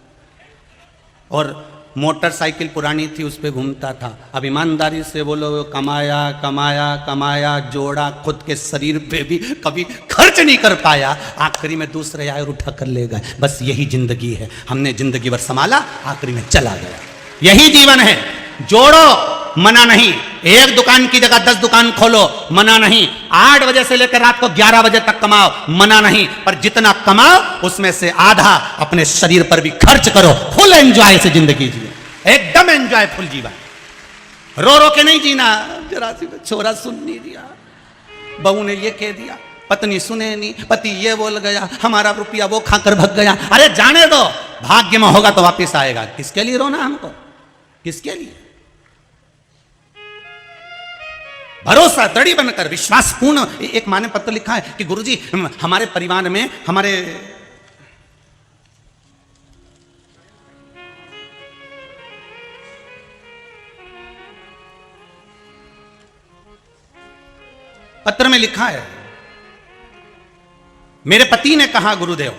और मोटरसाइकिल पुरानी थी, उस पर घूमता था। अब ईमानदारी से बोलो, कमाया कमाया कमाया, जोड़ा, खुद के शरीर पे भी कभी खर्च नहीं कर पाया, आखिरी में दूसरे आए और उठा कर ले गए। बस यही जिंदगी है। हमने जिंदगी भर संभाला, आखिरी में चला गया। यही जीवन है। जोड़ो, मना नहीं। एक दुकान की जगह 10 दुकान खोलो, मना नहीं। 8 बजे से लेकर रात को 11 बजे तक कमाओ, मना नहीं। पर जितना कमाओ उसमें से आधा अपने शरीर पर भी खर्च करो। फुल एंजॉय से जिंदगी जियो, एकदम एंजॉय फुल जीवन। रो रो के नहीं जीना। जरा सी छोरा सुन नहीं दिया, बहू ने ये कह दिया, पत्नी सुने नहीं, पति ये बोल गया, हमारा रुपया वो खाकर भग गया। अरे जाने दो, भाग्य में होगा तो वापिस आएगा। किसके लिए रोना हमको? किसके लिए? भरोसा दृढ़ बनकर, विश्वासपूर्ण। एक माँ ने पत्र लिखा है कि गुरुजी हमारे परिवार में हमारे पत्र में लिखा है, मेरे पति ने कहा गुरुदेव,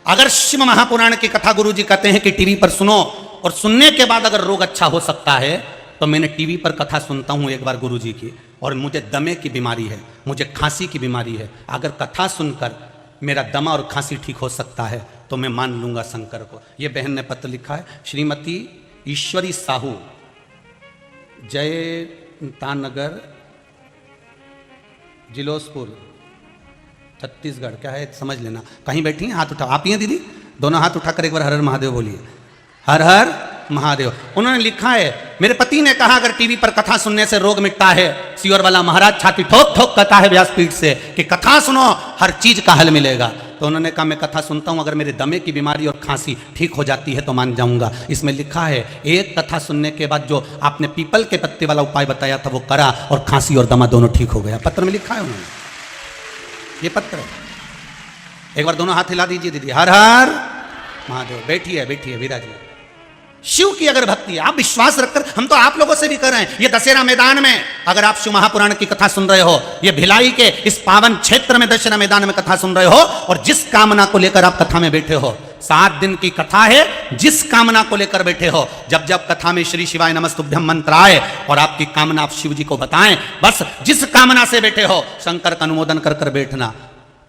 अगर शिव महापुराण की कथा गुरुजी कहते हैं कि टीवी पर सुनो, और सुनने के बाद अगर रोग अच्छा हो सकता है, तो मैंने टीवी पर कथा सुनता हूं एक बार गुरुजी की, और मुझे दमे की बीमारी है, मुझे खांसी की बीमारी है। अगर कथा सुनकर मेरा दमा और खांसी ठीक हो सकता है तो मैं मान लूंगा शंकर को। ये बहन ने पत्र लिखा है, श्रीमती ईश्वरी साहू, जयतानगर, जिलोसपुर, छत्तीसगढ़। क्या है समझ लेना। कहीं बैठी हैं? हाथ उठाओ। आप ही हैं दीदी? दोनों हाथ उठाकर एक बार हर हर महादेव बोलिए। हर हर महादेव। उन्होंने लिखा है, मेरे पति ने कहा अगर टीवी पर कथा सुनने से रोग मिटता है, सियोर वाला महाराज छाती ठोक ठोक कहता है व्यासपीठ से कि कथा सुनो, हर चीज का हल मिलेगा। तो उन्होंने कहा मैं कथा सुनता हूं, अगर मेरे दमे की बीमारी और खांसी ठीक हो जाती है तो मान जाऊंगा। इसमें लिखा है, एक कथा सुनने के बाद जो आपने पीपल के पत्ते वाला उपाय बताया था वो करा, और खांसी और दमा दोनों ठीक हो गया। पत्र में लिखा है उन्होंने, ये पत्र है। एक बार दोनों हाथ हिला दीजिए दीदी। हर हर महादेव। बैठिए बैठिए विराजिए। शिव की अगर भक्ति है, आप विश्वास रखकर, हम तो आप लोगों से भी कर रहे हैं, ये दशहरा मैदान में अगर आप शिव महापुराण की कथा सुन रहे हो, ये भिलाई के इस पावन क्षेत्र में दशहरा मैदान में कथा सुन रहे हो, और जिस कामना को लेकर आप कथा में बैठे हो, 7 दिन की कथा है, जिस कामना को लेकर बैठे हो, जब जब कथा में श्री शिवाय नमस्तुभ्यम मंत्र आए और आपकी कामना आप शिव जी को बताएं, बस जिस कामना से बैठे हो शंकर का अनुमोदन कर कर बैठना।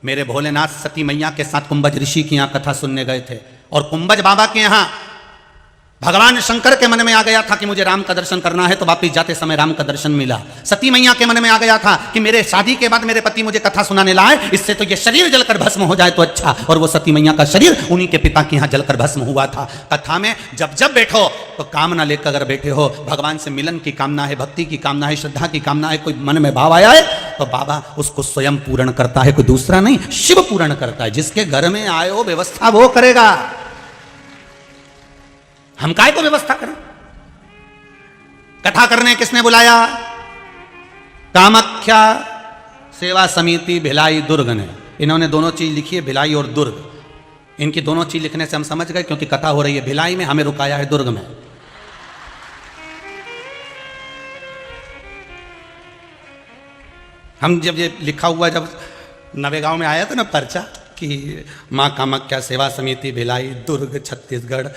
मेरे भोलेनाथ सती मैया के साथ कुंभज ऋषि की यहाँ कथा सुनने गए थे, और कुंभज बाबा के यहाँ भगवान शंकर के मन में आ गया था कि मुझे राम का दर्शन करना है, तो वापिस जाते समय राम का दर्शन मिला। सती मैया के मन में आ गया था कि मेरे शादी के बाद मेरे पति मुझे कथा सुनाने लाए, इससे तो ये शरीर जलकर भस्म हो जाए तो अच्छा। और वो सती मैया का शरीर उन्हीं के पिता के यहाँ जलकर भस्म हुआ था। कथा में जब जब बैठो तो कामना लेकर अगर बैठे हो, भगवान से मिलन की कामना है, भक्ति की कामना है, श्रद्धा की कामना है, कोई मन में भाव आया है तो बाबा उसको स्वयं पूर्ण करता है, कोई दूसरा नहीं, शिव पूर्ण करता है। जिसके घर में आए हो व्यवस्था वो करेगा, हम काय को व्यवस्था करें? कथा करने किसने बुलाया? कामाख्या सेवा समिति भिलाई दुर्ग ने। इन्होंने दोनों चीज लिखी है, भिलाई और दुर्ग। इनकी दोनों चीज लिखने से हम समझ गए, क्योंकि कथा हो रही है भिलाई में, हमें रुकाया है दुर्ग में। हम जब ये लिखा हुआ, जब नवेगांव में आया था ना पर्चा कि माँ कामाख्या सेवा समिति भिलाई दुर्ग छत्तीसगढ़,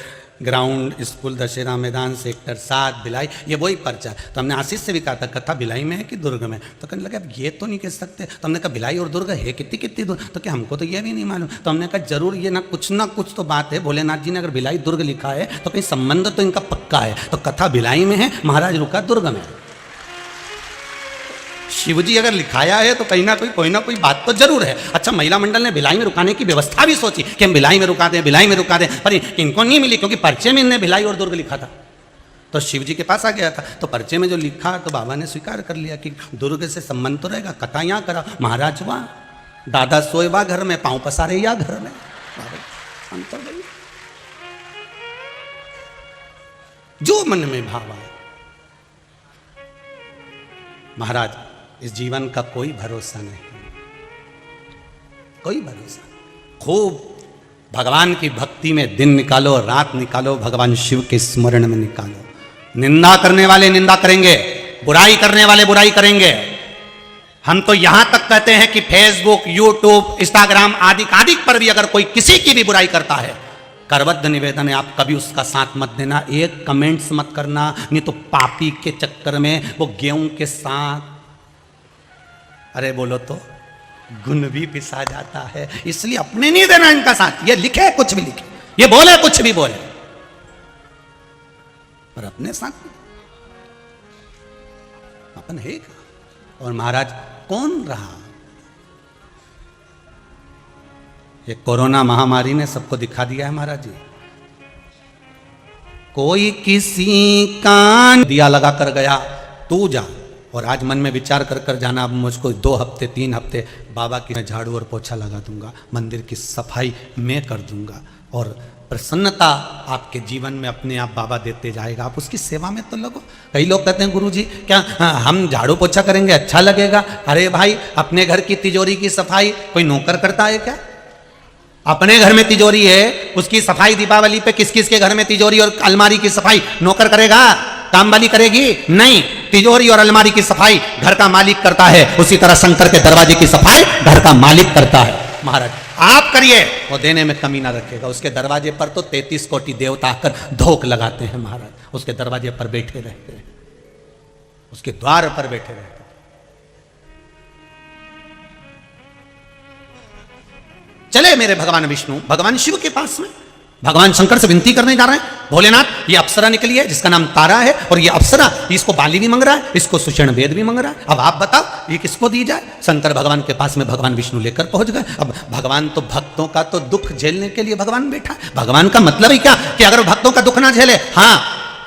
ग्राउंड स्कूल दशहरा मैदान सेक्टर 7 भिलाई, ये वही पर्चा। तो हमने आशीष से भी कहा था कथा भिलाई में है कि दुर्ग में, तो कहने लगा अब ये तो नहीं कह सकते। तो हमने कहा भिलाई और दुर्ग है कितनी कितनी दूर? तो क्या हमको तो ये भी नहीं मालूम। तो हमने कहा जरूर ये ना कुछ तो बात है, भोलेनाथ जी ने अगर भिलाई दुर्ग लिखा है तो कहीं संबंध तो इनका पक्का है। तो कथा भिलाई में है, महाराज रुका दुर्ग में। शिवजी अगर लिखाया है तो कहीं ना कोई ना कोई बात तो जरूर है। अच्छा, महिला मंडल ने भिलाई में रुकाने की व्यवस्था भी सोची कि हम भिलाई में रुका दें, भिलाई में रुका दें, पर इनको नहीं मिली, क्योंकि पर्चे में इन्हें भिलाई और दुर्ग लिखा था। तो शिवजी के पास आ गया था, तो पर्चे में जो लिखा तो बाबा ने स्वीकार कर लिया कि दुर्ग से संबंध तो रहेगा, कथा यहाँ करा, महाराज वहाँ, दादा सोए बा घर में, पाँव पसारे या घर में। जो मन में भाव आए। महाराज इस जीवन का कोई भरोसा नहीं, कोई भरोसा नहीं। खूब भगवान की भक्ति में दिन निकालो, रात निकालो, भगवान शिव के स्मरण में निकालो। निंदा करने वाले निंदा करेंगे, बुराई करने वाले बुराई करेंगे। हम तो यहां तक कहते हैं कि फेसबुक, यूट्यूब, इंस्टाग्राम आदि आदि पर भी अगर कोई किसी की भी बुराई करता है करबद्ध निवेदन है, आप कभी उसका साथ मत देना, एक कमेंट्स मत करना, नहीं तो पापी के चक्कर में वो गेहूं के साथ, अरे बोलो तो, गुण भी पिसा जाता है। इसलिए अपने नहीं देना इनका साथ। ये लिखे कुछ भी लिखे, ये बोले कुछ भी बोले, पर अपने साथ अपन है। और महाराज कौन रहा? ये कोरोना महामारी ने सबको दिखा दिया है महाराज जी। कोई किसी का दिया लगा कर गया, तू जा। और आज मन में विचार कर कर जाना, अब मुझको 2 हफ्ते 3 हफ्ते बाबा की मैं झाड़ू और पोछा लगा दूंगा, मंदिर की सफाई मैं कर दूंगा, और प्रसन्नता आपके जीवन में अपने आप बाबा देते जाएगा। आप उसकी सेवा में तो लगो। कई लोग कहते हैं गुरुजी क्या हम झाड़ू पोछा करेंगे अच्छा लगेगा? अरे भाई, अपने घर की तिजोरी की सफाई कोई नौकर करता है क्या? अपने घर में तिजोरी है, उसकी सफाई दीपावली पे किस किस के घर में तिजोरी और अलमारी की सफाई नौकर करेगा? काम वाली करेगी? नहीं, तिजोरी और अलमारी की सफाई घर का मालिक करता है। उसी तरह शंकर के दरवाजे की सफाई घर का मालिक करता है। महाराज आप करिए, वो देने में कमी ना रखेगा। उसके दरवाजे पर तो 33 कोटि देवता आकर धोख लगाते हैं महाराज। उसके दरवाजे पर बैठे रहते हैं, उसके द्वार पर बैठे रहते हैं। चले मेरे भगवान विष्णु भगवान शिव के पास में, भगवान शंकर से विनती करने जा रहे हैं, भोलेनाथ ये अप्सरा निकली है जिसका नाम तारा है, और ये अप्सरा इसको बाली भी मांग रहा है, इसको सुषण वेद भी मांग रहा है। अब आप बताओ ये किसको दी जाए? शंकर भगवान के पास में भगवान विष्णु लेकर पहुंच गए। अब भगवान तो भक्तों का तो दुख झेलने के लिए भगवान बैठा। भगवान का मतलब ही क्या कि अगर भक्तों का दुख ना झेले। हाँ,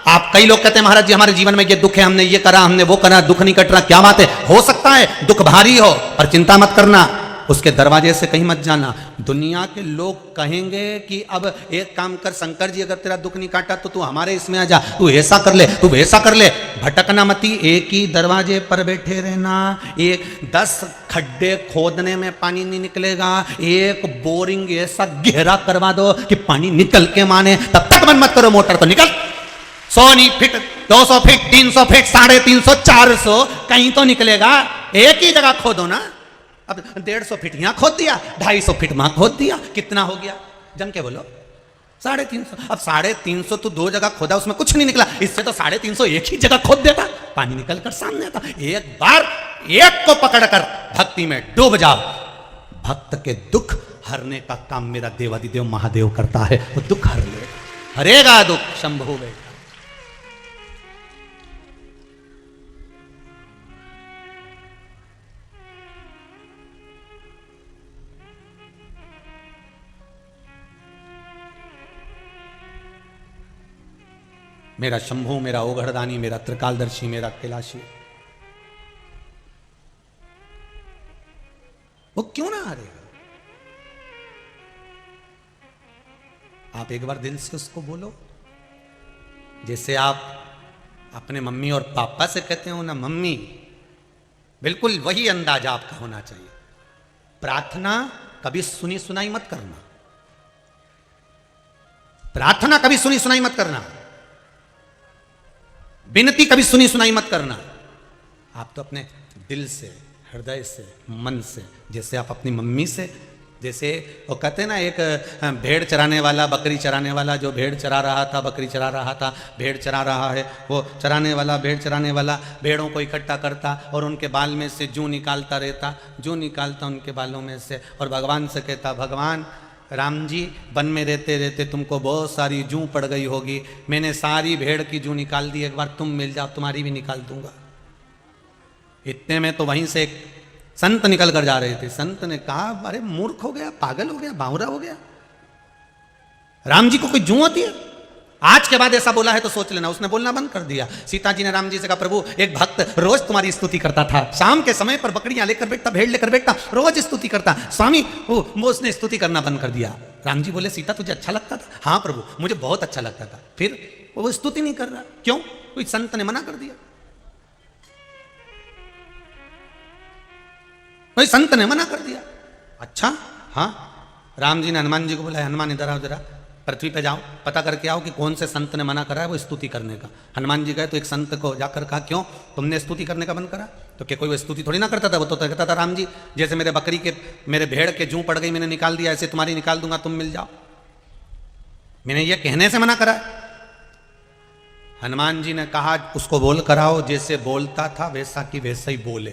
आप कई लोग कहते हैं महाराज जी हमारे जीवन में ये दुख है, हमने ये करा, हमने वो करा, दुख नहीं कट रहा। क्या बात है, हो सकता है दुख भारी हो, पर चिंता मत करना, उसके दरवाजे से कहीं मत जाना। दुनिया के लोग कहेंगे कि अब एक काम कर शंकर जी, अगर तेरा दुख नहीं काटा तो तू हमारे इसमें आ जा, तू ऐसा कर ले, तू वैसा कर ले। भटकना मती, एक ही दरवाजे पर बैठे रहना। 10 खड्डे खोदने में पानी नहीं निकलेगा, एक बोरिंग ऐसा गहरा करवा दो कि पानी निकल के माने, तब तक बंद मत करो मोटर को। निकल 100 फीट 200 फीट 300 फीट 350 400 कहीं तो निकलेगा। एक ही जगह खोदो ना। अब 150 फीट यहां खोद दिया, 250 फीट वहां खोद दिया, कितना हो गया? जम के बोलो 350। अब 350 तो 2 जगह खोदा, उसमें कुछ नहीं निकला। इससे तो 350 एक ही जगह खोद देता, पानी निकल कर सामने आता। एक बार एक को पकड़कर भक्ति में डूब जाओ, भक्त के दुख हरने का काम मेरा देवादिदेव महादेव करता है। वो दुख हर ले, हरेगा दुख शंभु बेटा। मेरा शंभू, मेरा ओघड़दानी, मेरा त्रिकालदर्शी, मेरा कैलाशी, वो क्यों ना हारेगा? आप एक बार दिल से उसको बोलो, जैसे आप अपने मम्मी और पापा से कहते हो ना, मम्मी, बिल्कुल वही अंदाज आपका होना चाहिए। प्रार्थना कभी सुनी सुनाई मत करना, प्रार्थना कभी सुनी सुनाई मत करना, विनती कभी सुनी सुनाई मत करना। आप तो अपने दिल से, हृदय से, मन से, जैसे आप अपनी मम्मी से, जैसे वो कहते हैं ना, एक भेड़ चराने वाला, बकरी चराने वाला, जो भेड़ चरा रहा था, बकरी चरा रहा था, भेड़ चरा रहा है, वो चराने वाला, भेड़ चराने वाला भेड़ों को इकट्ठा करता और उनके बाल में से जूं निकालता रहता, जूं निकालता उनके बालों में से, और भगवान से कहता, भगवान राम जी, वन में रहते रहते तुमको बहुत सारी जूं पड़ गई होगी, मैंने सारी भेड़ की जूं निकाल दी, एक बार तुम मिल जाओ, तुम्हारी भी निकाल दूंगा। इतने में तो वहीं से एक संत निकल कर जा रहे थे। संत ने कहा, अरे मूर्ख हो गया, पागल हो गया, बावरा हो गया, राम जी को कोई जूं होती है? आज के बाद ऐसा बोला है तो सोच लेना। उसने बोलना बंद कर दिया। सीता जी ने राम जी से कहा, प्रभु एक भक्त रोज तुम्हारी स्तुति करता था, शाम के समय पर बकरियां लेकर बैठता, भेड़ लेकर बैठता, रोज स्तुति करता, स्वामी वो उसने स्तुति करना बंद कर दिया। राम जी बोले, सीता तुझे अच्छा लगता था? हाँ प्रभु, मुझे बहुत अच्छा लगता था। फिर वो स्तुति नहीं कर रहा, क्यों? कोई संत ने मना कर दिया, कोई संत ने मना कर दिया। अच्छा, हाँ। राम जी ने हनुमान जी को बोला, हनुमान इधर आओ, जरा पृथ्वी पे जाओ, पता करके आओ कि कौन से संत ने मना करा है वो स्तुति करने का। हनुमान जी गए तो एक संत को जाकर कहा, क्यों तुमने स्तुति करने का बंद करा? तो क्या कोई वो स्तुति थोड़ी ना करता था, वो तो कहता था, राम जी जैसे मेरे बकरी के, मेरे भेड़ के जूं पड़ गई, मैंने निकाल दिया, ऐसे तुम्हारी निकाल दूंगा, तुम मिल जाओ। मैंने ये कहने से मना करा है। हनुमान जी ने कहा उसको बोल कराओ, जैसे बोलता था वैसा की वैसा ही बोले।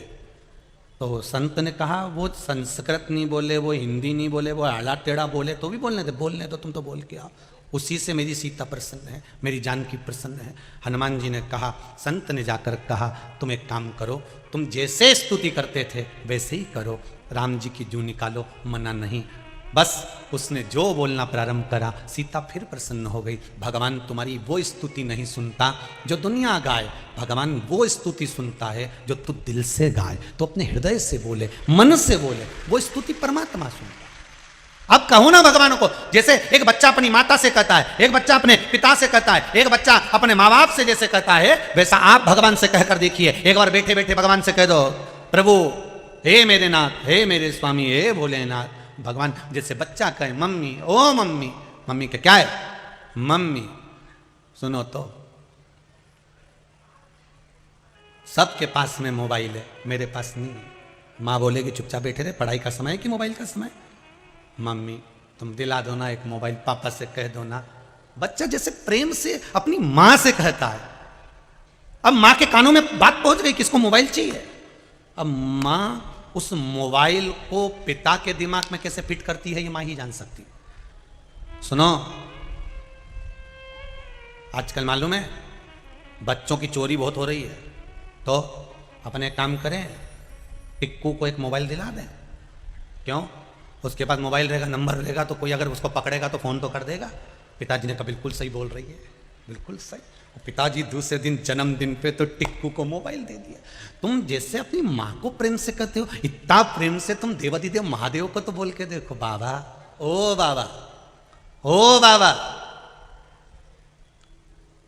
तो संत ने कहा वो संस्कृत नहीं बोले, वो हिंदी नहीं बोले, वो आला टेढ़ा बोले तो भी बोलने दे, तुम तो बोल के आओ। उसी से मेरी सीता प्रसन्न है, मेरी जानकी प्रसन्न है। हनुमान जी ने कहा, संत ने जाकर कहा तुम एक काम करो, तुम जैसे स्तुति करते थे वैसे ही करो, राम जी की जू निकालो, मना नहीं। बस उसने जो बोलना प्रारंभ करा, सीता फिर प्रसन्न हो गई। भगवान तुम्हारी वो स्तुति नहीं सुनता जो दुनिया गाए, भगवान वो स्तुति सुनता है जो तू दिल से गाए, तो अपने हृदय से बोले, मन से बोले, वो स्तुति परमात्मा सुनता। अब कहो ना भगवान को, जैसे एक बच्चा अपनी माता से कहता है, एक बच्चा अपने पिता से कहता है, एक बच्चा अपने माँ बाप से जैसे कहता है, वैसा आप भगवान से कहकर देखिए। एक बार बैठे बैठे भगवान से कह दो, प्रभु हे मेरे नाथ, हे मेरे स्वामी, हे भोलेनाथ। भगवान जैसे बच्चा कहे मम्मी, ओ मम्मी, मम्मी के क्या है, मम्मी। सुनो तो, सबके पास में मोबाइल है, मेरे पास नहीं है। माँ बोलेगी चुपचाप बैठे रहे, पढ़ाई का समय कि मोबाइल का समय। मम्मी तुम दिला दो ना एक मोबाइल, पापा से कह दो ना। बच्चा जैसे प्रेम से अपनी माँ से कहता है। अब माँ के कानों में बात पहुंच गई, किसको मोबाइल चाहिए। अब माँ उस मोबाइल को पिता के दिमाग में कैसे फिट करती है, ये माँ ही जान सकती है। सुनो, आजकल मालूम है बच्चों की चोरी बहुत हो रही है, तो अपने काम करें, टिक्कू को एक मोबाइल दिला दें। क्यों, उसके पास मोबाइल रहेगा, नंबर रहेगा, तो कोई अगर उसको पकड़ेगा तो फोन तो कर देगा। पिताजी ने कहा बिल्कुल सही बोल रही है, बिल्कुल सही। पिताजी दूसरे दिन जन्मदिन पे तो टिक्कू को मोबाइल दे दिया। तुम जैसे अपनी माँ को प्रेम से कहते हो, इतना प्रेम से तुम देवादिदेव महादेव को तो बोल के देखो, बाबा ओ बाबा, ओ बाबा।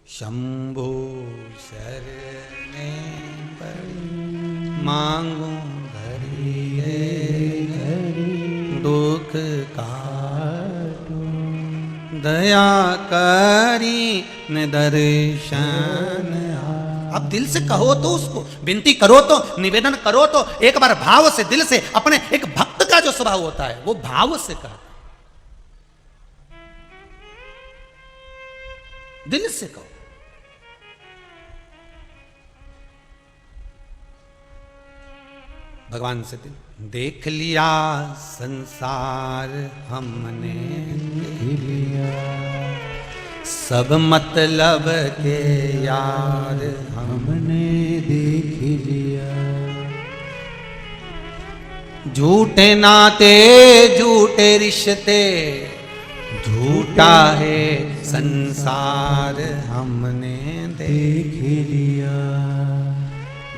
शंभु शरणे मांगो धरिए, दुख काटो, दया करी न दर्शन। अब दिल से कहो तो, उसको विनती करो तो, निवेदन करो तो, एक बार भाव से, दिल से, अपने एक भक्त का जो स्वभाव होता है वो भाव से कहो, दिल से कहो। भगवान से दिल। देख लिया संसार हमने, देख लिया सब मतलब के यार हमने देख लिया। झूठे नाते झूठे रिश्ते, झूठा है संसार हमने देख लिया।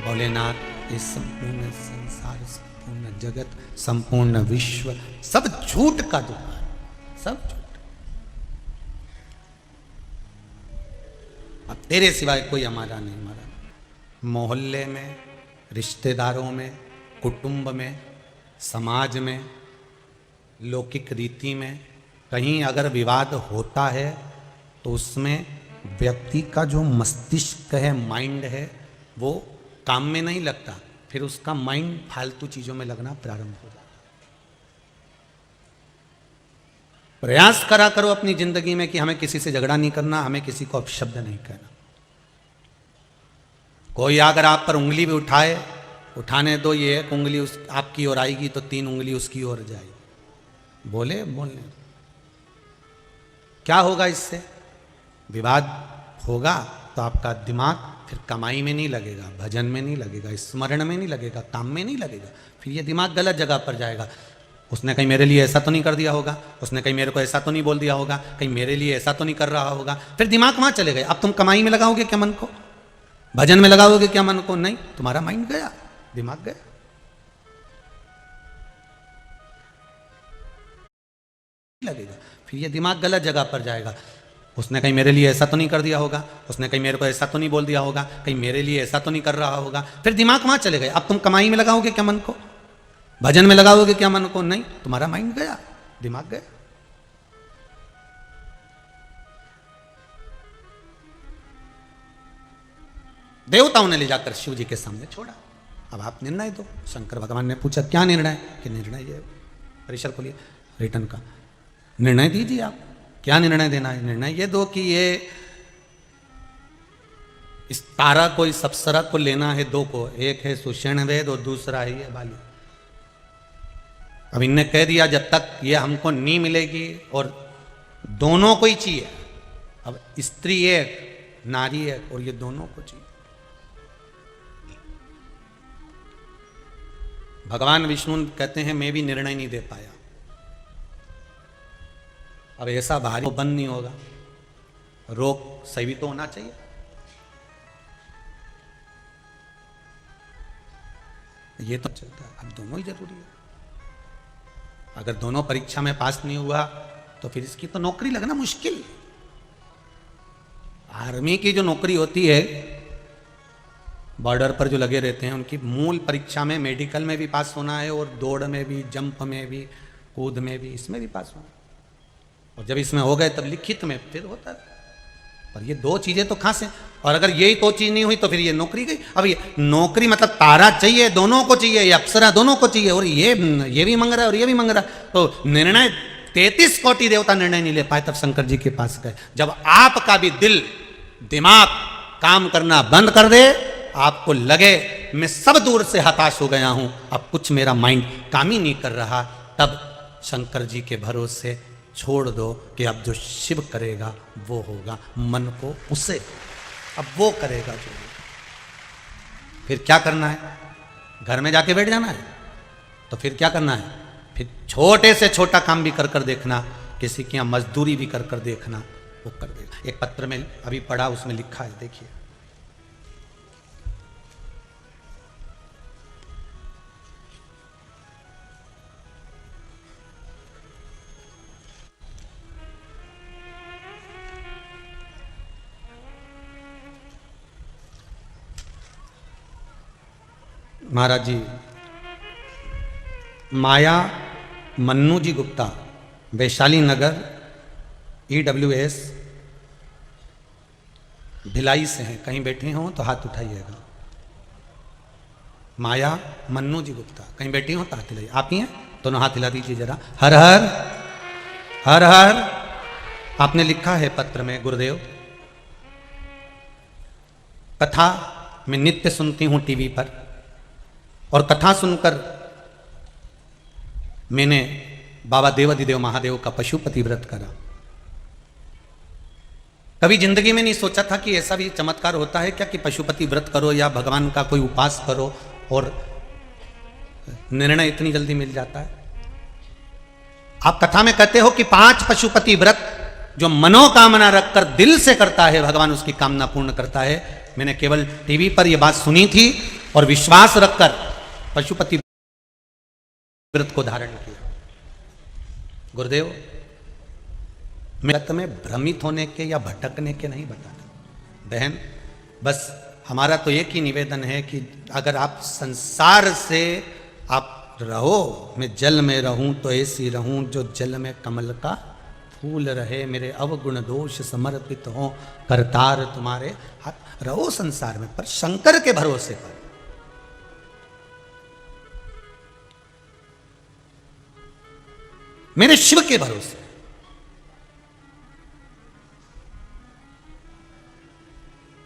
भोलेनाथ इस संपूर्ण संसार, संपूर्ण जगत, संपूर्ण विश्व सब झूठ का दुकान, सब झूठ। अब तेरे सिवाय कोई हमारा नहीं मरा। मोहल्ले में, रिश्तेदारों में, कुटुंब में, समाज में, लौकिक रीति में कहीं अगर विवाद होता है तो उसमें व्यक्ति का जो मस्तिष्क है, माइंड है, वो काम में नहीं लगता, फिर उसका माइंड फालतू चीजों में लगना प्रारंभ हो जाता। प्रयास करा करो अपनी जिंदगी में कि हमें किसी से झगड़ा नहीं करना, हमें किसी को अपशब्द नहीं कहना। कोई अगर आप पर उंगली भी उठाए, उठाने दो, ये एक उंगली उस आपकी ओर आएगी तो 3 उंगली उसकी ओर जाएगी। बोले बोलने क्या होगा, इससे विवाद होगा तो आपका दिमाग फिर कमाई में नहीं लगेगा, भजन में नहीं लगेगा, स्मरण में नहीं लगेगा, काम में नहीं लगेगा, फिर ये दिमाग गलत जगह पर जाएगा। उसने कहीं मेरे लिए ऐसा तो नहीं कर दिया होगा, उसने कहीं मेरे को ऐसा तो नहीं बोल दिया होगा, कहीं मेरे लिए ऐसा तो नहीं कर रहा होगा, फिर दिमाग वहां चले गए। अब तुम कमाई में लगाओगे क्या मन को, भजन में लगाओगे क्या मन को? नहीं, तुम्हारा माइंड गया, दिमाग गया। लगेगा, फिर ये दिमाग गलत जगह पर जाएगा। उसने कहीं मेरे लिए ऐसा तो नहीं कर दिया होगा, उसने कहीं मेरे को ऐसा तो नहीं बोल दिया होगा, कहीं मेरे लिए ऐसा तो नहीं कर रहा होगा, फिर दिमाग वहां चले गए। अब तुम कमाई में लगाओगे क्या मन को, भजन में लगाओगे क्या मन को? नहीं, तुम्हारा माइंड गया, दिमाग गया। देवताओं ने ले जाकर शिव जी के सामने छोड़ा। अब आप निर्णय दो। शंकर भगवान ने पूछा क्या निर्णय? कि निर्णय ये, परिसर खोलिए, रिटर्न का निर्णय दीजिए आप। क्या निर्णय देना है? निर्णय ये दो कि ये इस तारा को, इस अप्सरा को लेना है दो को, एक है सुषेण वेद और दूसरा है ये बाली। अब इनने कह दिया जब तक ये हमको नहीं मिलेगी, और दोनों को ही चाहिए। अब स्त्री एक, नारी एक, और ये दोनों को चाहिए। भगवान विष्णु कहते हैं मैं भी निर्णय नहीं दे पाया। अब ऐसा भारी तो बंद नहीं होगा, रोग सही भी तो होना चाहिए। ये तो चलता है, अब दोनों ही जरूरी है। अगर दोनों परीक्षा में पास नहीं हुआ तो फिर इसकी तो नौकरी लगना मुश्किल। आर्मी की जो नौकरी होती है, बॉर्डर पर जो लगे रहते हैं, उनकी मूल परीक्षा में मेडिकल में भी पास होना है, और दौड़ में भी, जंप में भी, कूद में भी, इसमें भी पास होना है। और जब इसमें हो गए तब लिखित में फिर होता है। पर ये दो चीजें तो कहां से, और अगर यही दो चीज नहीं हुई तो फिर ये नौकरी गई। अब ये नौकरी मतलब तारा चाहिए, दोनों को चाहिए, ये अप्सरा दोनों को चाहिए, और ये भी मांग रहा है और ये भी मांग रहा है। तो निर्णय 33 कोटि देवता निर्णय नहीं ले पाए, तब शंकर जी के पास गए। जब आपका भी दिल दिमाग काम करना बंद कर दे, आपको लगे मैं सब दूर से हताश हो गया हूं, अब कुछ मेरा माइंड काम ही नहीं कर रहा, तब शंकर जी के भरोसे छोड़ दो कि अब जो शिव करेगा वो होगा। मन को उसे अब वो करेगा जो। फिर क्या करना है? घर में जाके बैठ जाना है? तो फिर क्या करना है? फिर छोटे से छोटा काम भी कर कर देखना, किसी के यहाँ मजदूरी भी कर कर देखना, वो कर देगा। एक पत्र में अभी पढ़ा, उसमें लिखा है, देखिए। महाराज जी, माया मन्नू जी गुप्ता, वैशाली नगर, EWS, भिलाई से हैं। कहीं बैठे हों तो हाथ उठाइएगा। माया मन्नू जी गुप्ता, कहीं बैठी हो तो हाथ हिलाइए। आप ही हैं? दोनों हाथ हिला दीजिए जरा। हर हर हर हर। आपने लिखा है पत्र में, गुरुदेव कथा मैं नित्य सुनती हूं टीवी पर, और कथा सुनकर मैंने बाबा देवाधिदेव महादेव का पशुपति व्रत करा। कभी जिंदगी में नहीं सोचा था कि ऐसा भी चमत्कार होता है क्या कि पशुपति व्रत करो या भगवान का कोई उपास करो और निर्णय इतनी जल्दी मिल जाता है। आप कथा में कहते हो कि 5 पशुपति व्रत जो मनोकामना रखकर दिल से करता है, भगवान उसकी कामना पूर्ण करता है। मैंने केवल टीवी पर यह बात सुनी थी और विश्वास रखकर पशुपति व्रत को धारण किया। गुरुदेव, मैं भ्रमित होने के या भटकने के नहीं बताता बहन, बस हमारा तो एक ही निवेदन है कि अगर आप संसार से आप रहो, मैं जल में रहूं तो ऐसी रहूं जो जल में कमल का फूल रहे, मेरे अवगुण दोष समर्पित हो, करतार तुम्हारे हाथ। रहो संसार में, पर शंकर के भरोसे पर। मेरे शिव के भरोसे।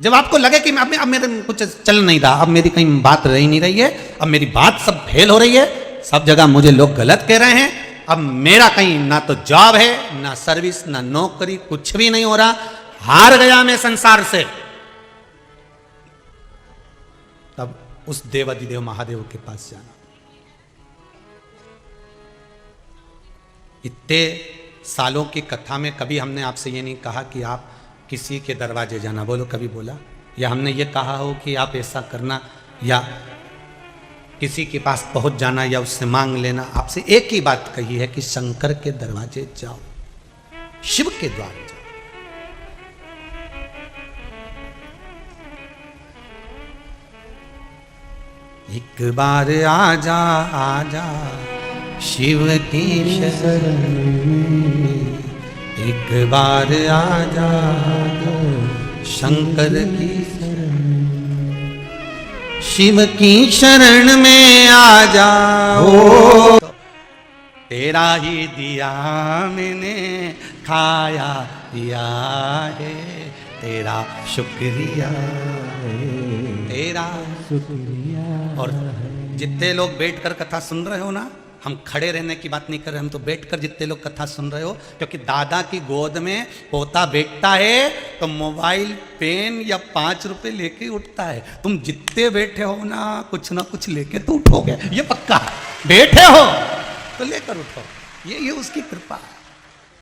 जब आपको लगे कि अब मेरे कुछ चल नहीं रहा, अब मेरी कहीं बात रही नहीं रही है, अब मेरी बात सब फेल हो रही है, सब जगह मुझे लोग गलत कह रहे हैं, अब मेरा कहीं ना तो जॉब है, ना सर्विस, ना नौकरी, कुछ भी नहीं हो रहा, हार गया मैं संसार से, तब उस देवाधिदेव महादेव के पास जाना। इतने सालों की कथा में कभी हमने आपसे ये नहीं कहा कि आप किसी के दरवाजे जाना, बोलो कभी बोला? या हमने ये कहा हो कि आप ऐसा करना या किसी के पास पहुंच जाना या उससे मांग लेना? आपसे एक ही बात कही है कि शंकर के दरवाजे जाओ, शिव के द्वार जाओ। एक बार आजा आजा शिव की शरण में, एक बार आजा शंकर की शरण में, शिव की शरण में आ जाओ। तेरा ही दिया मैंने खाया पिया है, तेरा शुक्रिया है, तेरा शुक्रिया। और जितने लोग बैठकर कथा सुन रहे हो ना, हम खड़े रहने की बात नहीं कर रहे, हम तो बैठकर जितने लोग कथा सुन रहे हो, क्योंकि दादा की गोद में पोता बैठता है तो मोबाइल, पेन या 5 रुपए लेके उठता है। तुम जितने बैठे हो ना कुछ लेके तो उठोगे, ये पक्का। बैठे हो तो लेकर उठो, ये उसकी कृपा है।